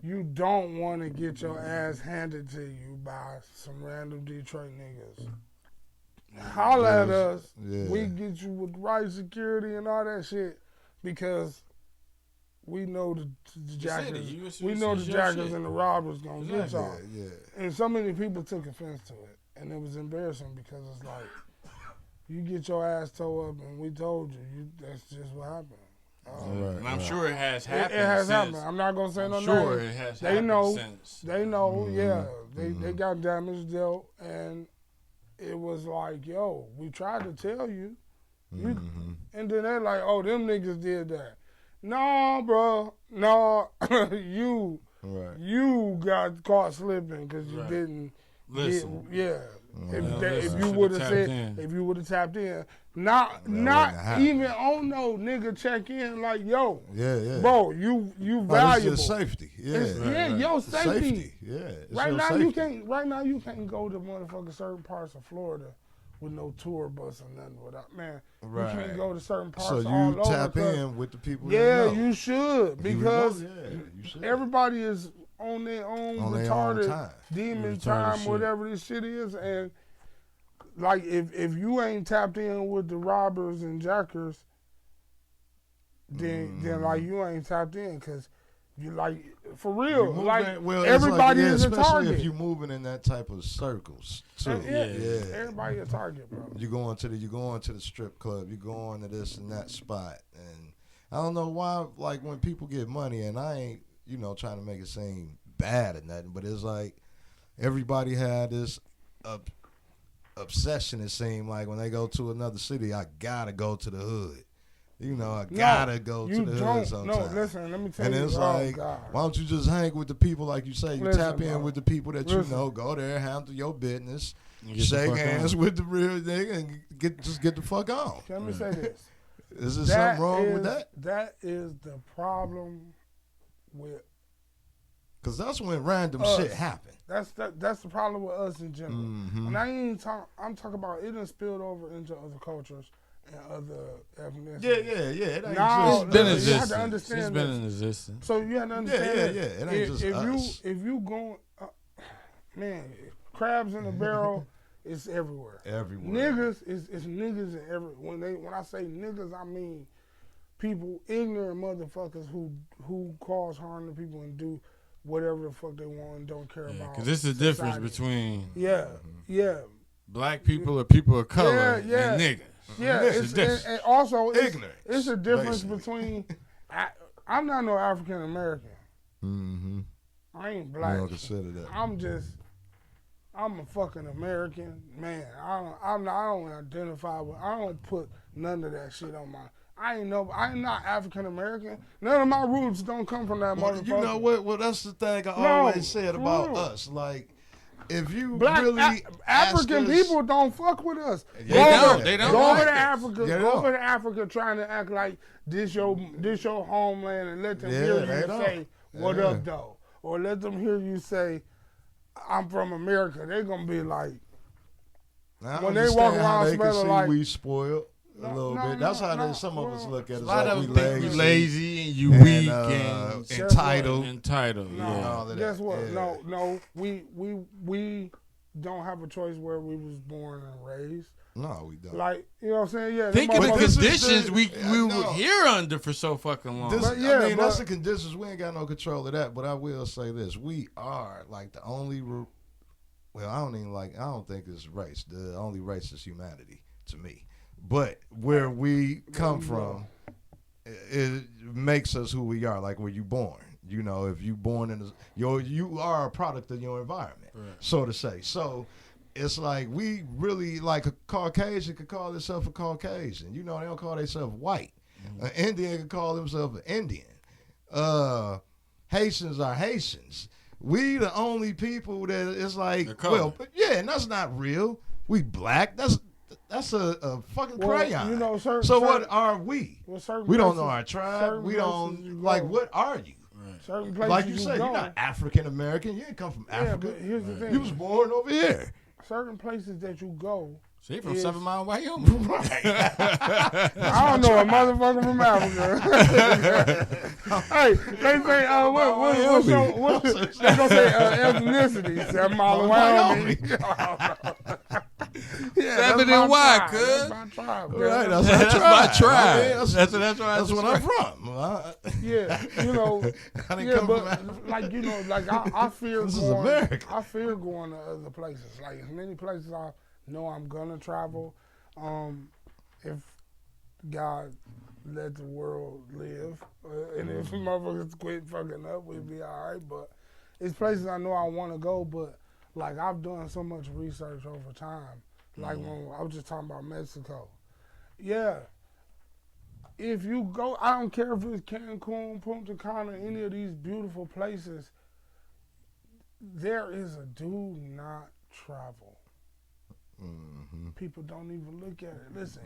[SPEAKER 3] you don't want to get your ass handed to you by some random Detroit niggas. Holla at us. Yeah. We get you with right security and all that shit because we know the jackers. We know the jackers and the robbers gonna get y'all. Yeah. And so many people took offense to it, and it was embarrassing because it's like, you get your ass towed up, and we told you. That's just what happened.
[SPEAKER 1] And I'm sure it has happened.
[SPEAKER 3] It has happened. I'm not gonna say no name.
[SPEAKER 1] Sure, it has happened since.
[SPEAKER 3] They know. Yeah, they got damage dealt, and it was like, yo, we tried to tell you, and then they're like, oh, them niggas did that. No, bro, no, you got caught slipping because you didn't.
[SPEAKER 1] Listen,
[SPEAKER 3] if you would have tapped in, not even on no nigga check in like, yo, bro, you valuable.
[SPEAKER 2] It's just safety,
[SPEAKER 3] your safety. Right now
[SPEAKER 2] safety.
[SPEAKER 3] Right now you can't go to motherfucking certain parts of Florida with no tour bus or nothing without, man.
[SPEAKER 2] Right.
[SPEAKER 3] You can't go to certain parts.
[SPEAKER 2] So you tap in with the people.
[SPEAKER 3] You should, because everybody is on their own retarded demon time, whatever this shit is, and like if you ain't tapped in with the robbers and jackers, then like you ain't tapped in, because you like for real, everybody is a target.
[SPEAKER 2] Especially if you moving in that type of circles too.
[SPEAKER 3] Everybody a target, bro.
[SPEAKER 2] You going to the strip club, you going to this and that spot, and I don't know why. Like when people get money, and I ain't trying to make it seem bad or nothing, but it's like everybody had this obsession. It seemed like when they go to another city, I gotta go to the hood. I gotta go to the hood sometimes.
[SPEAKER 3] No, listen, let me tell you.
[SPEAKER 2] And it's like, why don't you just hang with the people like you say? You tap in with the people that you know. Go there, handle your business, shake hands with the real nigga, and get the fuck on.
[SPEAKER 3] Let me say this.
[SPEAKER 2] Is there something wrong with that?
[SPEAKER 3] That is the problem with.
[SPEAKER 2] Because that's when random shit happen.
[SPEAKER 3] That's the problem with us in general. And I'm talking about it done spilled over into other cultures and other ethnicities.
[SPEAKER 2] Yeah.
[SPEAKER 1] It's been existing. You have to understand it's been in existence.
[SPEAKER 3] So you have to understand.
[SPEAKER 2] Yeah. It ain't just us.
[SPEAKER 3] If you going, man, crabs in a barrel is everywhere. Niggas is niggas in every. When I say niggas, I mean people, ignorant motherfuckers who cause harm to people and do whatever the fuck they want and don't care about.
[SPEAKER 1] Because this is the difference between black people or people of color and niggas.
[SPEAKER 3] Yeah, and also ignorance. It's a difference between. I'm not no African American. I ain't black.
[SPEAKER 2] You don't consider that.
[SPEAKER 3] I'm a fucking American man. I don't identify with. I don't put none of that shit on my. I'm not African American. None of my roots don't come from that motherfucker.
[SPEAKER 2] You know what? Well, that's the thing I always said about us. Like, if you really
[SPEAKER 3] African people don't fuck with us.
[SPEAKER 1] They don't.
[SPEAKER 3] Go over to Africa. Go over to Africa trying to act like this your homeland and let them hear you say what up though, or let them hear you say I'm from America. They're gonna be like, when they walk around smelling like
[SPEAKER 2] we spoiled. a little bit. That's how some of us look at it.
[SPEAKER 1] A lot of
[SPEAKER 2] we
[SPEAKER 1] lazy and you weak and
[SPEAKER 2] entitled.
[SPEAKER 1] No,
[SPEAKER 3] guess what? Yeah. No. We don't have a choice where we was born and raised.
[SPEAKER 2] No, we don't.
[SPEAKER 3] Like, you know what I'm saying? Yeah.
[SPEAKER 1] Think of the conditions we were here under for so fucking long.
[SPEAKER 2] That's the conditions. We ain't got no control of that. But I will say this: we are like the only. Well, I don't think it's race. The only race is humanity to me. But where we come from, it makes us who we are. Like where you born. You know, if you born in you are a product of your environment, right, so to say. So it's like we really like a Caucasian could call himself a Caucasian. You know, they don't call themselves white. Mm-hmm. An Indian could call himself an Indian. Haitians are Haitians. We the only people that it's like, and that's not real. We black. That's a fucking crayon.
[SPEAKER 3] You know,
[SPEAKER 2] what are we? We don't know our tribe. We don't what are you?
[SPEAKER 3] Certain places
[SPEAKER 2] like you said, you're not African American. You didn't come from Africa.
[SPEAKER 3] But here's the thing.
[SPEAKER 2] You was born over here.
[SPEAKER 3] Certain places that you go.
[SPEAKER 1] So you from 7 Mile, Wyoming.
[SPEAKER 3] Right. I don't know a motherfucker from Africa. Hey, they say, what's they gonna say ethnicity, 7 Mile, Wyoming.
[SPEAKER 1] 7 and Y, cuz.
[SPEAKER 3] That's my tribe.
[SPEAKER 2] Right, that's my tribe.
[SPEAKER 1] That's
[SPEAKER 2] what I'm from.
[SPEAKER 3] Yeah, you know.
[SPEAKER 2] I didn't come from Africa.
[SPEAKER 3] Like, you know, like I fear
[SPEAKER 2] this
[SPEAKER 3] going.
[SPEAKER 2] Is America.
[SPEAKER 3] I fear going to other places. Like as many places I know I'm gonna travel. If God let the world live, and if motherfuckers quit fucking up, we'd be all right. But it's places I know I want to go. But like I've done so much research over time. Like when I was just talking about Mexico. Yeah. If you go, I don't care if it's Cancun, Punta Cana, any of these beautiful places, there is a do not travel. Mm-hmm. People don't even look at it. Listen,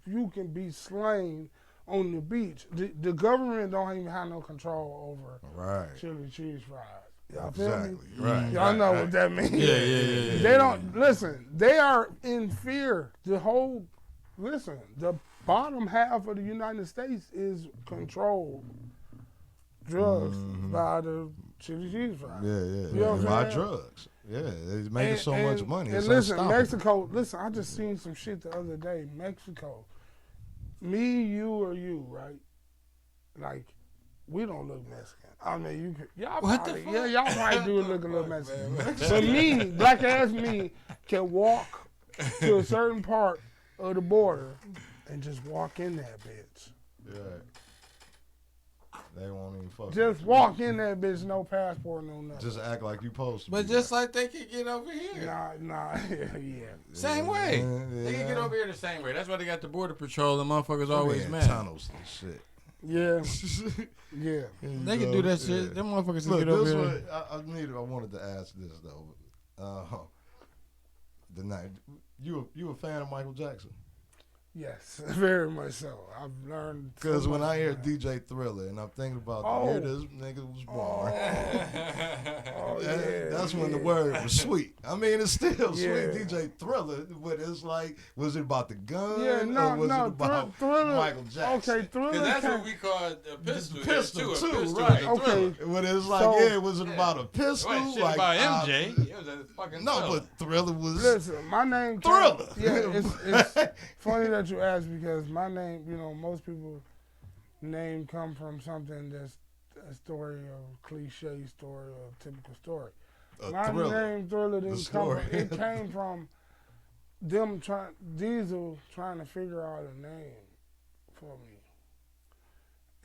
[SPEAKER 3] you can be slain on the beach. The government don't even have no control over chili cheese fries. Y'all feel me?
[SPEAKER 2] Right.
[SPEAKER 3] Y'all know what that means.
[SPEAKER 1] Yeah.
[SPEAKER 3] They don't listen. They are in fear. The bottom half of the United States is controlled drugs by the chili cheese fries.
[SPEAKER 2] Yeah.
[SPEAKER 3] You know what I'm saying?
[SPEAKER 2] Drugs. Yeah, they're making so much money.
[SPEAKER 3] And listen, Mexico. Listen, I just seen some shit the other day. Mexico, me, you, or you, right? Like, we don't look Mexican. I mean, y'all probably do look a little Mexican. But me, black ass me, can walk to a certain part of the border and just walk in that bitch.
[SPEAKER 2] Yeah. They won't even fuck.
[SPEAKER 3] Just walk in that bitch, no passport, no nothing.
[SPEAKER 2] Just act like you supposed to.
[SPEAKER 1] But just like they can get over here.
[SPEAKER 3] Nah, yeah.
[SPEAKER 1] Same way. Yeah. They can get over here the same way. That's why they got the border patrol and motherfuckers always mad.
[SPEAKER 2] Tunnels and shit.
[SPEAKER 3] Yeah. Yeah.
[SPEAKER 1] They can do that shit. Them motherfuckers can get over here.
[SPEAKER 2] I wanted to ask this though. The night you a fan of Michael Jackson?
[SPEAKER 3] Yes, very much so. I've learned.
[SPEAKER 2] Because when I hear DJ Thrilla and I'm thinking about the year this nigga was born, that's when the word was sweet. I mean, it's still sweet, DJ Thrilla, but it's like, was it about the gun or was it about
[SPEAKER 3] Thriller,
[SPEAKER 2] Michael Jackson?
[SPEAKER 3] Okay, Thriller.
[SPEAKER 1] Because that's what we call a pistol.
[SPEAKER 2] Pistol too, right?
[SPEAKER 3] Okay.
[SPEAKER 2] But it's like, was it about a pistol?
[SPEAKER 1] It wasn't shit about MJ. It was a fucking
[SPEAKER 2] Thriller. But Thriller was.
[SPEAKER 3] Listen, my name.
[SPEAKER 2] Thriller.
[SPEAKER 3] It's funny that you asked because my name, most people name come from something that's a story of cliche story or typical story. My name Thriller didn't come from, it came from them Diesel trying to figure out a name for me.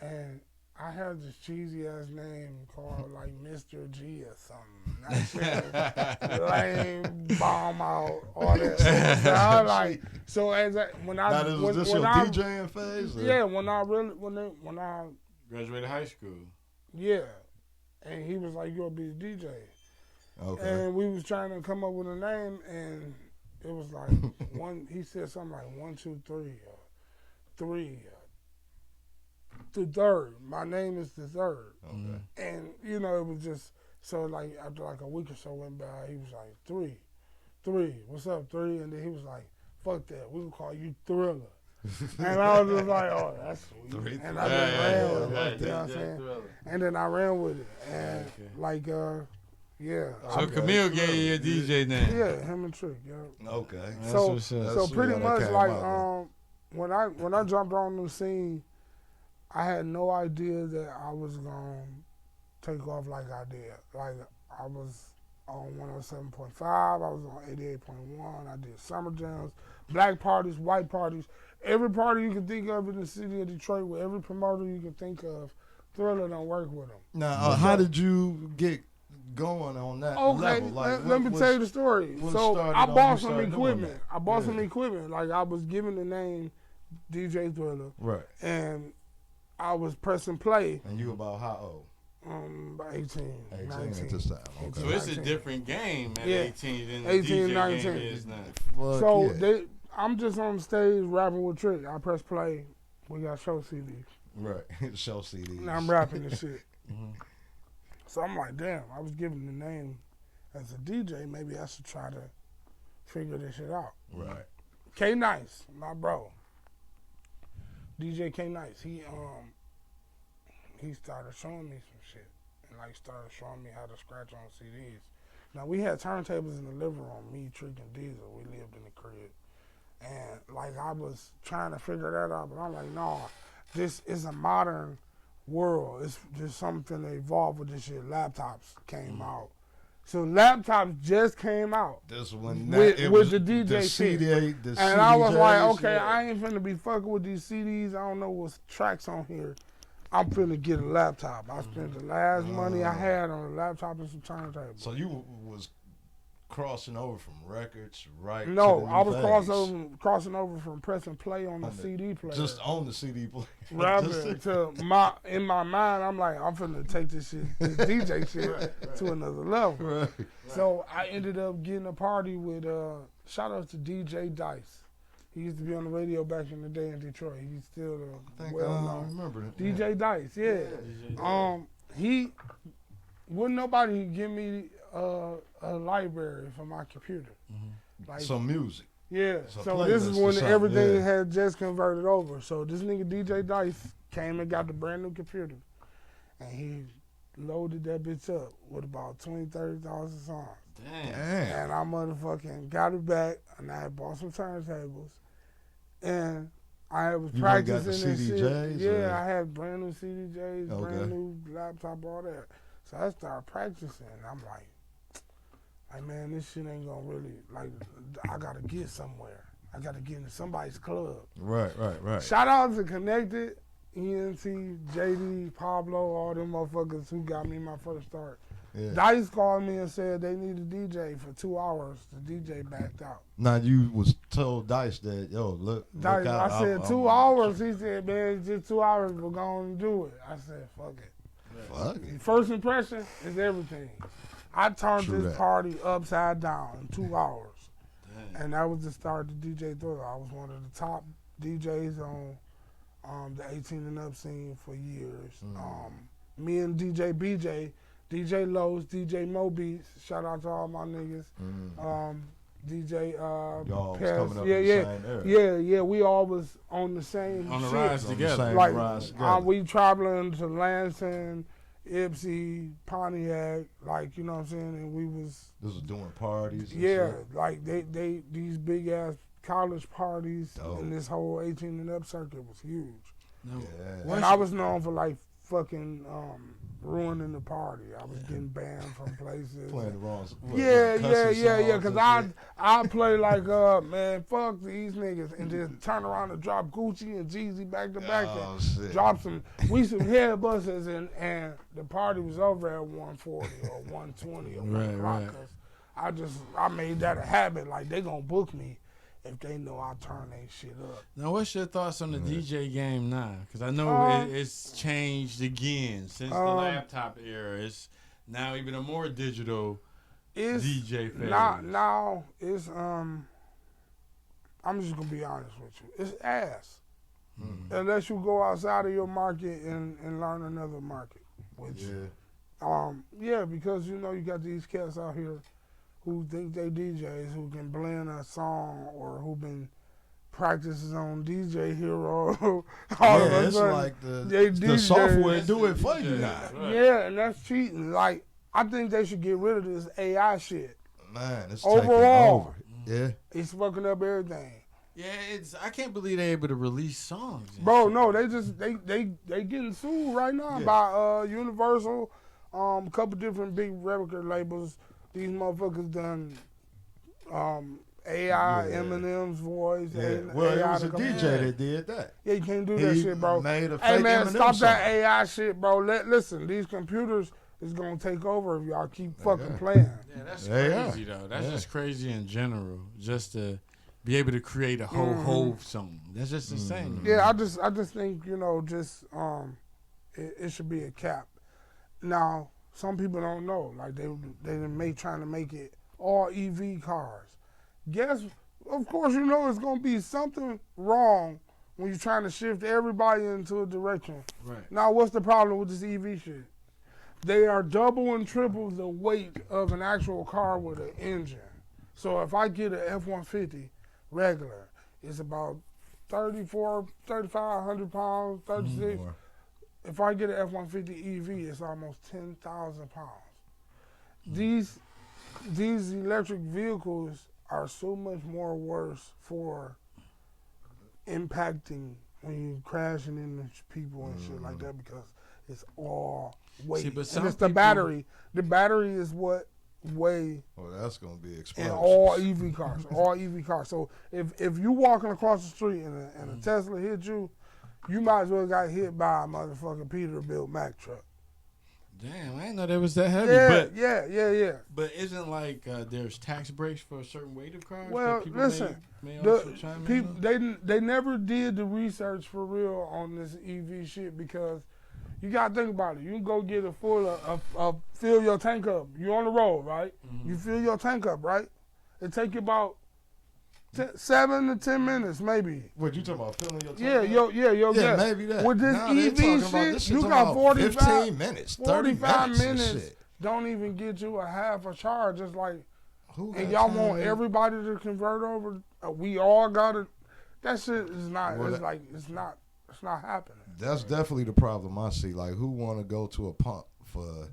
[SPEAKER 3] And I had this cheesy ass name called like Mr. G or something. That shit, lame, bomb out, all that. So I like when
[SPEAKER 2] this your DJing phase? Or?
[SPEAKER 3] Yeah, when I
[SPEAKER 1] graduated high school.
[SPEAKER 3] Yeah, and he was like, "You'll be the DJ." Okay. And we was trying to come up with a name, and it was like one. He said something like 1, 2, 3, 3. The third. My name is the third. Okay. And, it was just, so like, after like a week or so went by, he was like, 3. What's up, 3? And then he was like, fuck that. We gonna call you Thrilla. And I was just like, oh, that's sweet. And I just ran with it. You know what I'm saying? And then I ran with it. And yeah.
[SPEAKER 1] So Camille gave you your DJ name.
[SPEAKER 3] Yeah, him and Trick, yeah.
[SPEAKER 2] Okay.
[SPEAKER 3] So pretty much like when I jumped on the scene, I had no idea that I was gonna take off like I did. Like I was on 107.5, I was on 88.1, I did summer jams, black parties, white parties, every party you can think of in the city of Detroit with every promoter you can think of, Thrilla don't work with them.
[SPEAKER 2] Now, how did you get going on that level? Like,
[SPEAKER 3] let me tell you the story. So I bought some equipment. Some equipment. Like I was given the name DJ Thrilla.
[SPEAKER 2] Right.
[SPEAKER 3] And I was pressing play.
[SPEAKER 2] And you about how old?
[SPEAKER 3] About 18, 19.
[SPEAKER 2] At this time. Okay.
[SPEAKER 1] So it's a different game at 18 than the
[SPEAKER 3] 18,
[SPEAKER 1] DJ
[SPEAKER 3] 19.
[SPEAKER 1] game is now.
[SPEAKER 3] So I'm just on stage rapping with Trick. I press play. We got show CDs.
[SPEAKER 2] Right. Show CDs.
[SPEAKER 3] And I'm rapping this shit. So I'm like, damn, I was given the name as a DJ. Maybe I should try to figure this shit out.
[SPEAKER 2] Right.
[SPEAKER 3] K Nice, my bro. DJ K Nice, he started showing me some shit. And like started showing me how to scratch on CDs. Now we had turntables in the living room, me, Trick, and Diesel. We lived in the crib. And like I was trying to figure that out, but I'm like, no, this is a modern world. It's just something that evolved with this shit. Laptops came out. So laptops just came out.
[SPEAKER 2] This one
[SPEAKER 3] with the DJ
[SPEAKER 2] the
[SPEAKER 3] shit. And I was like, okay, I ain't finna be fucking with these CDs. I don't know what's tracks on here. I'm finna get a laptop. I spent the last money I had on a laptop and some turntables.
[SPEAKER 2] So you was crossing over from records, right?
[SPEAKER 3] No, I was crossing over from pressing play on the CD player.
[SPEAKER 2] Just on the CD player.
[SPEAKER 3] Rapping in my mind, I'm like, I'm finna take this DJ shit to another level. Right. So I ended up getting a party with shout out to DJ Dice. He used to be on the radio back in the day in Detroit. He's still well-known.
[SPEAKER 2] I remember that.
[SPEAKER 3] DJ Dice, yeah. He wouldn't nobody give me a library for my computer. Like,
[SPEAKER 2] some music.
[SPEAKER 3] Yeah. So this is when everything had just converted over. So this nigga DJ Dice came and got the brand new computer. And he loaded that bitch up with about 20,000-30,000 songs.
[SPEAKER 1] Damn.
[SPEAKER 3] And I motherfucking got it back, and I had bought some turntables, and I was practicing this shit. Yeah, I had brand new CDJs, brand new laptop, all that. So I started practicing, and I'm like, man, this shit ain't gonna really, like, I gotta get somewhere. I gotta get into somebody's club.
[SPEAKER 2] Right.
[SPEAKER 3] Shout out to Connected, ENT, JD, Pablo, all them motherfuckers who got me my first start. Yeah. Dice called me and said they need a DJ for 2 hours. The DJ backed out.
[SPEAKER 2] Now you was told Dice that, look
[SPEAKER 3] Dice,
[SPEAKER 2] out.
[SPEAKER 3] I said 2 hours. He said, man, it's just 2 hours. We're going to do it. I said, fuck it.
[SPEAKER 2] Fuck it.
[SPEAKER 3] First impression is everything. I turned this party upside down in 2 hours. Dang. And that was the start of the DJ Thrilla. I was one of the top DJs on the 18 and up scene for years. Me and DJ BJ, DJ Lowe's, DJ Mo Beats, shout out to all my niggas. DJ
[SPEAKER 2] y'all was
[SPEAKER 3] Pez,
[SPEAKER 2] coming up in the same era.
[SPEAKER 3] Yeah, we all was on the same
[SPEAKER 1] on the
[SPEAKER 3] shit.
[SPEAKER 1] rise together.
[SPEAKER 3] Like we traveling to Lansing, Ipsy, Pontiac, like, you know what I'm saying, and we was
[SPEAKER 2] this was doing parties.
[SPEAKER 3] Yeah, like they these big ass college parties and this whole 18 and up circuit was huge.
[SPEAKER 2] Yeah.
[SPEAKER 3] And I was known for like fucking ruining the party. I was getting banned from places.
[SPEAKER 2] Playing the wrong.
[SPEAKER 3] Yeah. Because I play like, man, fuck these niggas, and just turn around and drop Gucci and Jeezy back to back and drop some head busters, and the party was over at 140 or 120 or 1 o'clock. I made that a habit. Like, they gonna book me if they know I turn their shit up.
[SPEAKER 1] Now, what's your thoughts on the DJ game now? Because I know it's changed again since the laptop era. It's now even a more digital DJ phase.
[SPEAKER 3] Now it's I'm just gonna be honest with you. It's ass. Unless you go outside of your market and learn another market. Which because you got these cats out here who think they DJs, who can blend a song or who been practices on DJ Hero.
[SPEAKER 2] It's like the software do it for you now.
[SPEAKER 3] Right. Yeah, and that's cheating. Like, I think they should get rid of this AI shit.
[SPEAKER 2] Man, it's
[SPEAKER 3] overall.
[SPEAKER 2] Taking over. Yeah,
[SPEAKER 3] it's fucking up everything.
[SPEAKER 1] Yeah, I can't believe they're able to release songs.
[SPEAKER 3] Bro, no, they getting sued right now by Universal, a couple different big record labels. These motherfuckers done AI, Eminem's voice.
[SPEAKER 2] Well, it was a DJ that did that.
[SPEAKER 3] Yeah, you can't do that shit, bro.
[SPEAKER 2] Made a fake
[SPEAKER 3] hey, man,
[SPEAKER 2] Eminem
[SPEAKER 3] stop
[SPEAKER 2] song.
[SPEAKER 3] that AI shit, bro. Listen, these computers is going to take over if y'all keep fucking playing.
[SPEAKER 1] Yeah, that's crazy, though. That's just crazy in general. Just to be able to create a whole song. That's just insane.
[SPEAKER 3] Yeah, I just think, it should be a cap. Now, some people don't know. Like, they trying to make it all EV cars. Of course, it's going to be something wrong when you're trying to shift everybody into a direction.
[SPEAKER 1] Right.
[SPEAKER 3] Now, what's the problem with this EV shit? They are double and triple the weight of an actual car with an engine. So if I get an F-150 regular, it's about 3,500 pounds, 36. If I get an F-150 EV, it's almost 10,000 pounds. These electric vehicles are so much more worse for impacting when you're crashing into people and shit like that because it's all weight.
[SPEAKER 1] See, but
[SPEAKER 3] and it's the battery. The battery is what weigh.
[SPEAKER 2] Oh, that's gonna be explosive.
[SPEAKER 3] In all EV cars, all EV cars. So if you walking across the street and a Tesla hit you, you might as well got hit by a motherfucking Peterbilt Mack truck.
[SPEAKER 1] Damn, I didn't know that was that heavy.
[SPEAKER 3] Yeah.
[SPEAKER 1] But isn't like there's tax breaks for a certain weight of cars?
[SPEAKER 3] Well, listen, they never did the research for real on this EV shit because you gotta think about it. You can go get a fill your tank up. You on the road, right? You fill your tank up, right? It take you about 7 to 10 minutes, maybe.
[SPEAKER 2] What you talking about? Filling your tank?
[SPEAKER 3] Yeah,
[SPEAKER 2] maybe that.
[SPEAKER 3] With this EV shit, you got
[SPEAKER 2] 15 minutes,
[SPEAKER 3] 45 minutes. Don't even get you a half a charge. It's like, and y'all want everybody to convert over. We all got to. That shit is not. It's not happening.
[SPEAKER 2] That's definitely the problem I see. Like, who want to go to a pump for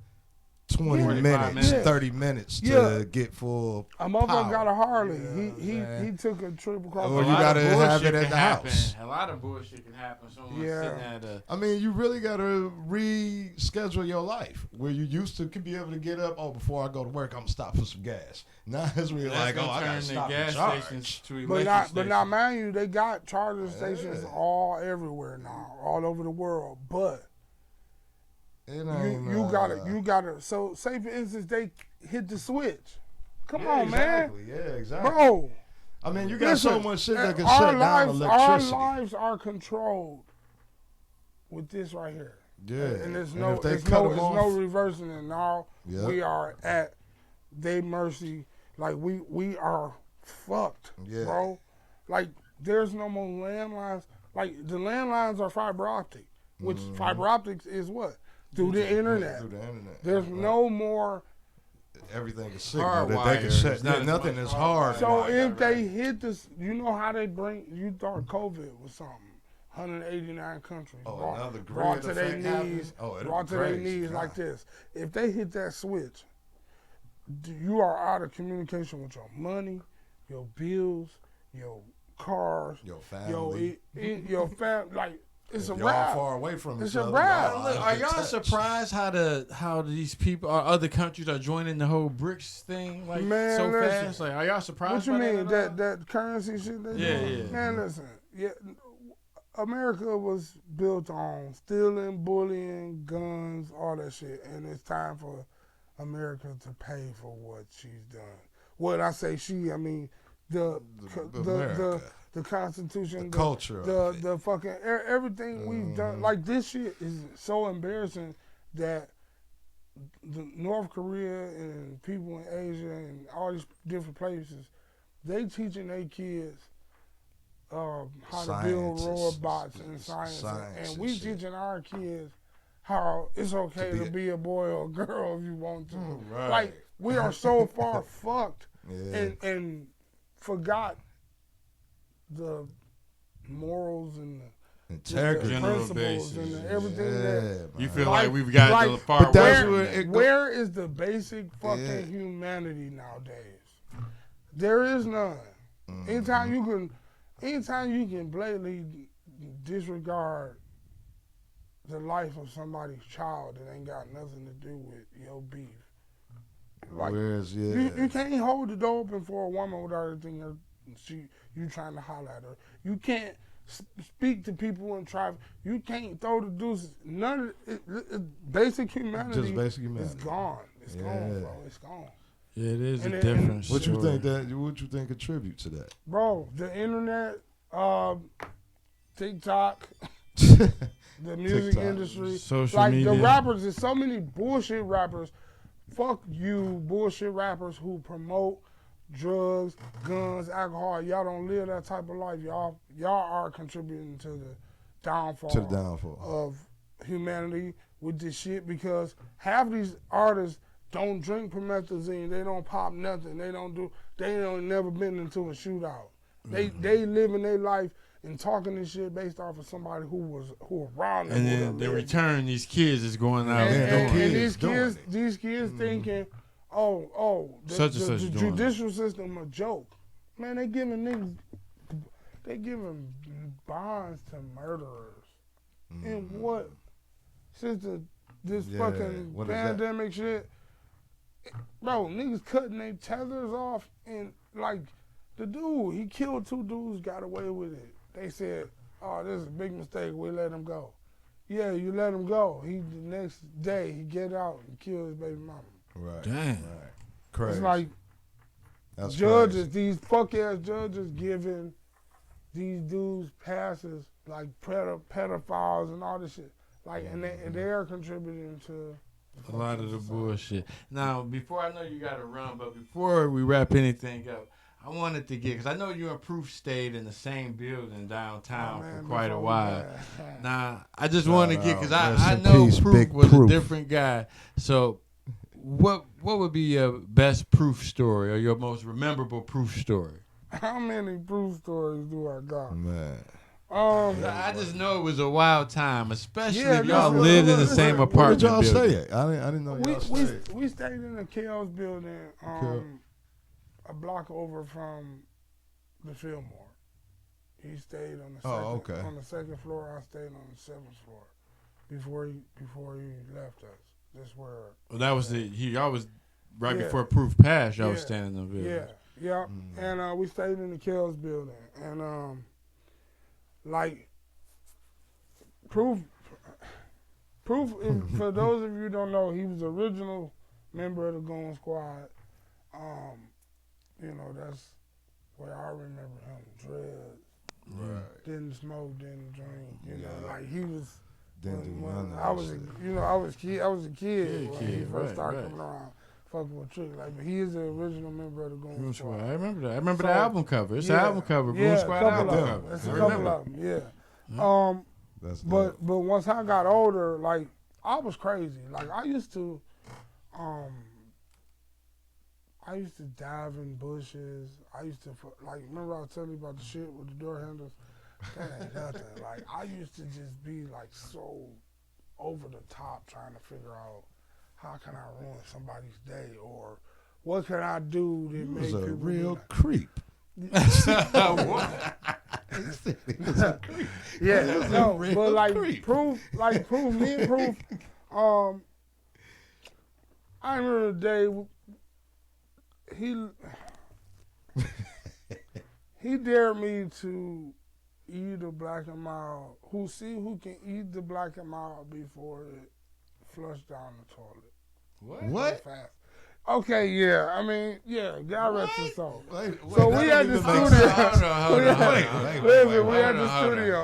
[SPEAKER 2] 20 minutes, 30 minutes to get full
[SPEAKER 3] A motherfucker
[SPEAKER 2] power.
[SPEAKER 3] Got a Harley. He took a trip across.
[SPEAKER 2] Or you got to have it at the house.
[SPEAKER 1] A lot of bullshit can happen. Someone sitting at a...
[SPEAKER 2] I mean, you really got to reschedule your life. Where you used to be able to get up, before I go to work, I'm going to stop for some gas. Now it's really I got to stop
[SPEAKER 1] gas stations to electric stations.
[SPEAKER 3] But now, mind you, they got charging stations everywhere now, all over the world. But you gotta. So say for instance, they hit the switch. Come on, man.
[SPEAKER 2] Yeah, exactly.
[SPEAKER 3] Bro.
[SPEAKER 2] I mean, you got so much shit that can shut down electricity.
[SPEAKER 3] Our lives are controlled with this right here.
[SPEAKER 2] Yeah.
[SPEAKER 3] And there's no reversing it now. We are at their mercy. Like we are fucked, bro. Like there's no more landlines. Like the landlines are fiber optic, which fiber optics is what? Through the internet. There's no more.
[SPEAKER 2] Everything is signal that they can shut. Nothing is hard.
[SPEAKER 3] So if they hit this, you know how they bring. You thought COVID was something. 189 countries brought to their knees. Brought to their knees like this. If they hit that switch, you are out of communication with your money, your bills, your cars,
[SPEAKER 2] your family,
[SPEAKER 3] your family. Like it's a
[SPEAKER 2] y'all
[SPEAKER 3] wrap.
[SPEAKER 2] Far away from
[SPEAKER 3] it's
[SPEAKER 2] each other.
[SPEAKER 3] A wrap.
[SPEAKER 1] Are y'all surprised how these people, other countries are joining the whole BRICS thing so fast? Like, are y'all surprised?
[SPEAKER 3] What you mean that currency shit?
[SPEAKER 1] Yeah.
[SPEAKER 3] Man, listen. America was built on stealing, bullying, guns, all that shit, and it's time for America to pay for what she's done. What I say I mean the Constitution, the
[SPEAKER 2] culture,
[SPEAKER 3] the fucking everything we've done. Like this shit is so embarrassing that the North Korea and people in Asia and all these different places, they teaching their kids how to build robots and science. And we teaching our kids how it's okay to be a boy or a girl if you want to.
[SPEAKER 2] Right.
[SPEAKER 3] Like we are so far fucked
[SPEAKER 2] Yeah.
[SPEAKER 3] and forgot the morals and the
[SPEAKER 2] Integrity.
[SPEAKER 3] principles and everything that
[SPEAKER 1] you feel like we've got to the far
[SPEAKER 3] where is the basic fucking humanity nowadays? There is none. Anytime you can blatantly disregard the life of somebody's child that ain't got nothing to do with your beef. Like, you can't hold the door open for a woman without thinking you trying to holler at her. You can't speak to people in traffic. You can't throw the deuces. None of it, basic humanity.
[SPEAKER 2] Just basic humanity.
[SPEAKER 3] It's gone. It's gone, bro. It's gone.
[SPEAKER 1] Yeah, it is a difference.
[SPEAKER 2] What you think contributes to that?
[SPEAKER 3] Bro, the internet, TikTok, the music industry,
[SPEAKER 1] social media.
[SPEAKER 3] The rappers. There's so many bullshit rappers. Fuck you, bullshit rappers who promote drugs, guns, alcohol. Y'all don't live that type of life. Y'all are contributing to the downfall of humanity with this shit, because half these artists don't drink promethazine. They don't pop nothing. They don't never been into a shootout. They living their life and talking this shit based off of somebody who around them.
[SPEAKER 1] And then the return, these kids is going out
[SPEAKER 3] and these kids thinking, the judicial system a joke. Man, they giving bonds to murderers. And what? Since this fucking pandemic shit, bro, niggas cutting their tethers off, and like the dude, he killed 2 dudes, got away with it. They said, "Oh, this is a big mistake. We let him go." Yeah, you let him go. The next day he get out and kill his baby mama.
[SPEAKER 2] Right.
[SPEAKER 1] Damn.
[SPEAKER 2] Right. Crazy.
[SPEAKER 3] It's like
[SPEAKER 2] That's
[SPEAKER 3] judges,
[SPEAKER 2] crazy.
[SPEAKER 3] these fuck ass judges giving these dudes passes like pedophiles and all this shit. Like, and they are contributing to
[SPEAKER 1] a lot of the bullshit. Now, before, I know you got to run, but before we wrap anything up, I wanted to get, because I know you and Proof stayed in the same building downtown for quite a while. Now, I just want to get, because I know Proof was a different guy. So, what would be your best Proof story, or your most memorable Proof story?
[SPEAKER 3] How many Proof stories do I got?
[SPEAKER 2] Man.
[SPEAKER 3] I
[SPEAKER 1] just know it was a wild time, especially if y'all lived in the same apartment.
[SPEAKER 2] Where did y'all stay at? I didn't know y'all stayed.
[SPEAKER 3] We stayed in the Chaos building, a block over from the Fillmore. He stayed on the second floor. I stayed on the 7th floor before he left us. This where.
[SPEAKER 1] Well, that was y'all was right before Proof passed. Y'all was standing in the building.
[SPEAKER 3] Yeah. And we stayed in the Chaos building, and like Proof, for those of you who don't know, he was the original member of the Goon Squad. That's where I remember him. Dreads.
[SPEAKER 2] Right.
[SPEAKER 3] Didn't smoke, didn't drink. Like he was.
[SPEAKER 2] Didn't do none of
[SPEAKER 3] I was a kid when he first started coming around. Fucking with Trick, like, but he is the original member of the Goon Squad.
[SPEAKER 1] I remember that. I remember the album cover. It's an album cover. Goon Squad album cover.
[SPEAKER 3] It's a couple of them. Yeah. But once I got older, like, I was crazy. Like, I used to dive in bushes. I used to, like, remember I was telling you about the shit with the door handles? That ain't nothing. Like, I used to just be, like, so over the top trying to figure out how can I ruin somebody's day, or what can I do to make people...
[SPEAKER 2] He was a real creep.
[SPEAKER 3] Yeah, no, but like Proof, me and Proof, I remember the day he dared me to eat a Black and Mild. Who can eat the Black and Mild before it flush down the toilet.
[SPEAKER 2] What?
[SPEAKER 3] Fast. Okay, yeah. I mean, yeah, God rest his soul. So we at the studio. Listen, we at the studio.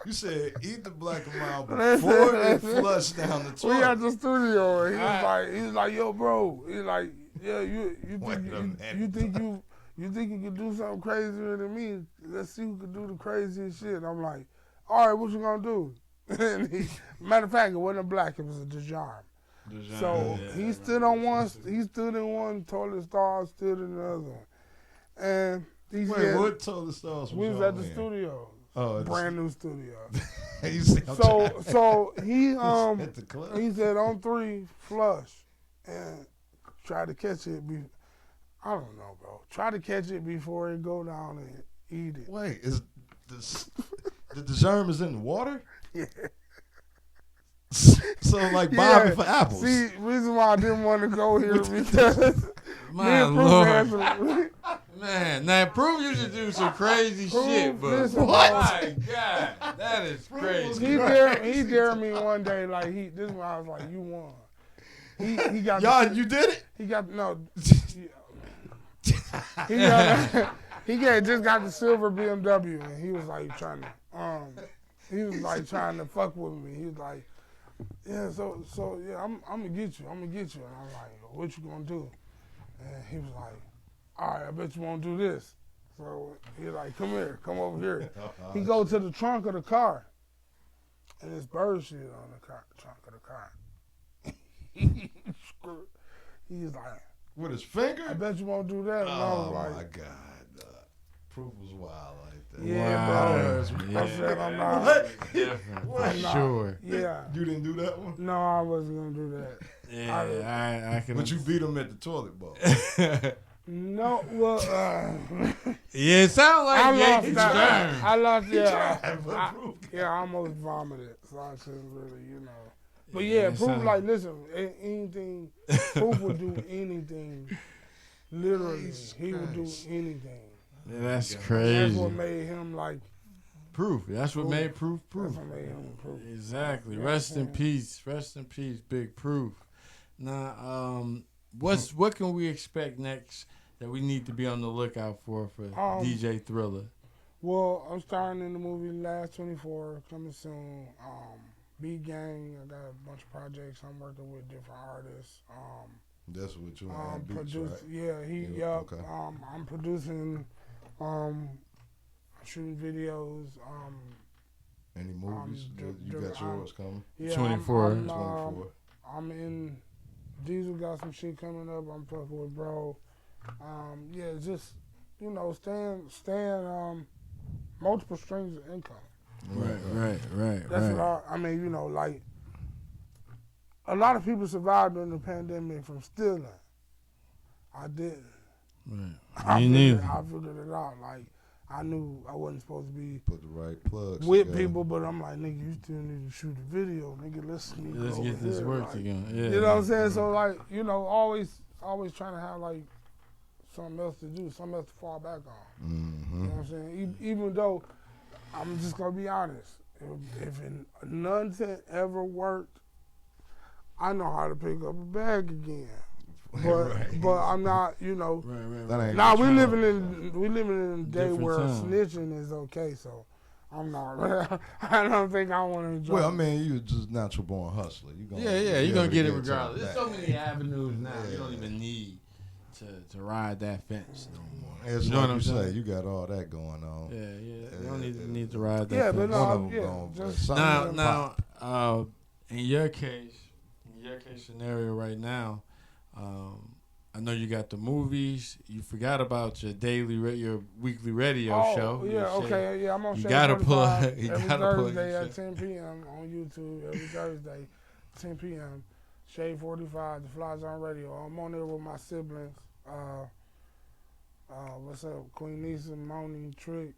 [SPEAKER 2] You said eat the Black and Mild before it flush down the toilet.
[SPEAKER 3] We at the studio, and he was like, yo, bro. He's like, yeah, you think you can do something crazier than me? Let's see who can do the craziest shit. And I'm like, all right, what you gonna do? And matter of fact, it wasn't a black, it was a Dijon. So he stood on one. He stood in one toilet stall. Stood in the other one. And
[SPEAKER 2] wait, what toilet stalls?
[SPEAKER 3] We was at the studio.
[SPEAKER 2] Oh,
[SPEAKER 3] brand new studio.
[SPEAKER 2] so
[SPEAKER 3] he he said on 3 flush and try to catch it. I don't know, bro. Try to catch it before it go down and eat it.
[SPEAKER 2] Wait, is the germ is in the water?
[SPEAKER 3] Yeah.
[SPEAKER 2] So like bobbing for apples.
[SPEAKER 3] See, reason why I didn't want to go here because
[SPEAKER 1] my Lord. Man, now Proof used to do some crazy shit, but
[SPEAKER 3] listen,
[SPEAKER 1] my God, that is crazy.
[SPEAKER 3] He dared me one day, like this one I was like, you won. He got
[SPEAKER 2] you did it?
[SPEAKER 3] He got no. He just got the silver BMW, and he was like trying to fuck with me. He was like, yeah, so yeah, I'm gonna get you. And I'm like, what you gonna do? And he was like, all right, I bet you won't do this. So he like, come over here. He go to the trunk of the car, and there's bird shit on the trunk of the car. He's like,
[SPEAKER 2] with his finger?
[SPEAKER 3] I bet you won't do that. And I was like,
[SPEAKER 2] my God. Proof was wild like that.
[SPEAKER 3] Yeah,
[SPEAKER 1] wow.
[SPEAKER 3] bro. I said I'm not.
[SPEAKER 2] What?
[SPEAKER 1] Sure.
[SPEAKER 3] Yeah.
[SPEAKER 2] You didn't do that one?
[SPEAKER 3] No, I wasn't gonna do that.
[SPEAKER 1] Yeah, I can.
[SPEAKER 2] But you beat him at the toilet bowl.
[SPEAKER 3] No, well,
[SPEAKER 1] yeah, it sounds like
[SPEAKER 3] I lost. I almost vomited, so I couldn't really, But yeah, Proof like, listen, anything. Proof would do anything. Literally, he would do anything.
[SPEAKER 1] Yeah, that's crazy.
[SPEAKER 3] That's what made him like
[SPEAKER 1] Proof. That's what made Proof.
[SPEAKER 3] That's what made him Proof.
[SPEAKER 1] Exactly. Rest in peace. Rest in peace, Big Proof. Now, what can we expect next that we need to be on the lookout for DJ Thrilla?
[SPEAKER 3] Well, I'm starring in the movie Last 24 coming soon. B Gang, I got a bunch of projects. I'm working with different artists.
[SPEAKER 2] That's what you
[SPEAKER 3] produce,
[SPEAKER 2] right?
[SPEAKER 3] Yeah, okay. I'm producing, shooting videos.
[SPEAKER 2] Any movies? You got yours coming?
[SPEAKER 3] Yeah,
[SPEAKER 1] 24.
[SPEAKER 2] 24.
[SPEAKER 3] I'm in. Diesel got some shit coming up. I'm fucking with bro. Just staying multiple streams of income.
[SPEAKER 1] Right.
[SPEAKER 3] That's what I mean. Like a lot of people survived during the pandemic from stealing. I didn't.
[SPEAKER 1] Right.
[SPEAKER 3] I figured it out. Like I knew I wasn't supposed to be
[SPEAKER 2] put the right plugs
[SPEAKER 3] with
[SPEAKER 2] together.
[SPEAKER 3] people, but I'm like, nigga, you still need to shoot a video, nigga. Let's
[SPEAKER 1] get this work together. Yeah.
[SPEAKER 3] You know what I'm saying? So like, always trying to have like something else to do, something else to fall back on.
[SPEAKER 2] Mm-hmm.
[SPEAKER 3] You know what I'm saying? Even though I'm just gonna be honest, if none ever worked, I know how to pick up a bag again. But I'm not,
[SPEAKER 1] Right.
[SPEAKER 2] That ain't
[SPEAKER 3] we living in a day where snitching is okay. So I'm not. I don't think I want to enjoy.
[SPEAKER 2] Well, I mean, you're just natural born hustler.
[SPEAKER 1] You're gonna get it regardless. There's so many avenues now. You don't even need to ride that fence no more.
[SPEAKER 2] It's like you say, you got all that going on.
[SPEAKER 1] Yeah. You don't need to ride that fence.
[SPEAKER 3] But no, just
[SPEAKER 1] now, in your case scenario right now, I know you got the movies. You forgot about your weekly radio show.
[SPEAKER 3] Yeah, okay, yeah. I'm on.
[SPEAKER 2] You gotta plug.
[SPEAKER 3] Every Thursday at 10 p.m. on YouTube. Every Thursday, 10 p.m. Shade 45, the Fly Zone Radio. I'm on there with my siblings. What's up, Queen Nisa, Moni, Trick,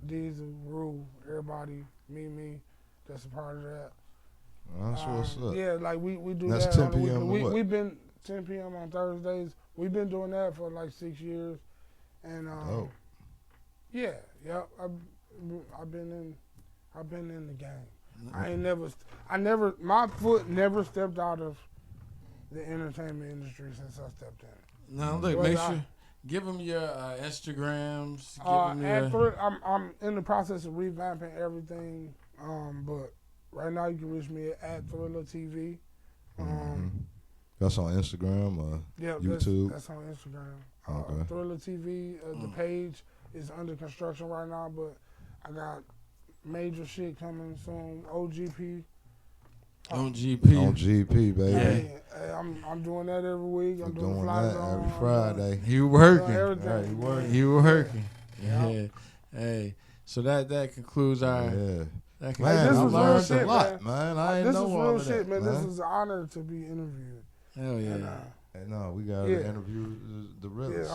[SPEAKER 3] Diesel, Rue, everybody, me. That's a part of that.
[SPEAKER 2] That's what's up.
[SPEAKER 3] Yeah, like we do
[SPEAKER 2] that's
[SPEAKER 3] that.
[SPEAKER 2] That's 10 p.m.
[SPEAKER 3] We've been 10 p.m. on Thursdays. We've been doing that for like 6 years, and I've been in the game. My foot never stepped out of the entertainment industry since I stepped in.
[SPEAKER 1] Now look, make sure give them your Instagrams.
[SPEAKER 3] I'm in the process of revamping everything, but right now you can reach me at Thrilla TV.
[SPEAKER 2] That's on Instagram or YouTube?
[SPEAKER 3] That's on Instagram.
[SPEAKER 2] Okay.
[SPEAKER 3] Thrilla TV, the page is under construction right now, but I got major shit coming soon. OGP
[SPEAKER 1] On GP.
[SPEAKER 2] On GP, baby.
[SPEAKER 3] Hey, I'm doing that every week. I'm doing
[SPEAKER 2] that every Friday.
[SPEAKER 1] You working.
[SPEAKER 3] Everything.
[SPEAKER 2] You working.
[SPEAKER 1] You working.
[SPEAKER 3] Yeah.
[SPEAKER 1] Hey. So that concludes our.
[SPEAKER 2] Yeah.
[SPEAKER 1] That
[SPEAKER 2] Man,
[SPEAKER 3] this
[SPEAKER 2] I
[SPEAKER 3] was
[SPEAKER 2] learned
[SPEAKER 3] real
[SPEAKER 2] a
[SPEAKER 3] shit,
[SPEAKER 2] lot, man. I ain't
[SPEAKER 3] this
[SPEAKER 2] know
[SPEAKER 3] is
[SPEAKER 2] all
[SPEAKER 3] real
[SPEAKER 2] of
[SPEAKER 3] shit,
[SPEAKER 2] that,
[SPEAKER 3] man. This is an honor to be interviewed.
[SPEAKER 1] Hell yeah.
[SPEAKER 3] And,
[SPEAKER 2] no, we got to interview the realest.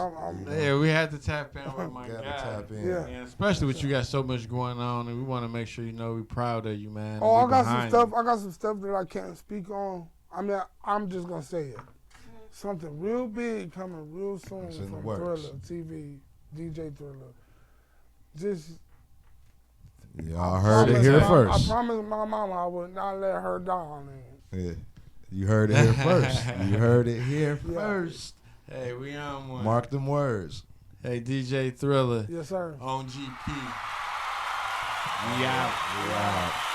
[SPEAKER 1] Yeah, we had to tap in with my
[SPEAKER 2] Gotta
[SPEAKER 1] guy.
[SPEAKER 2] tap in.
[SPEAKER 3] Yeah.
[SPEAKER 1] And especially with you got so much going on, and we want to make sure you know we're proud of you, man.
[SPEAKER 3] Oh, I got some stuff. I got some stuff that I can't speak on. I mean, I'm just gonna say it. Something real big coming real soon from Thrilla TV, DJ Thrilla. Just.
[SPEAKER 2] Y'all heard it here first.
[SPEAKER 3] I promised my mama I would not let her down.
[SPEAKER 2] Yeah. You heard it here first. You heard it here first.
[SPEAKER 1] Hey, we on one.
[SPEAKER 2] Mark them words.
[SPEAKER 1] Hey, DJ Thrilla.
[SPEAKER 3] Yes, sir.
[SPEAKER 1] On GP.
[SPEAKER 2] We out.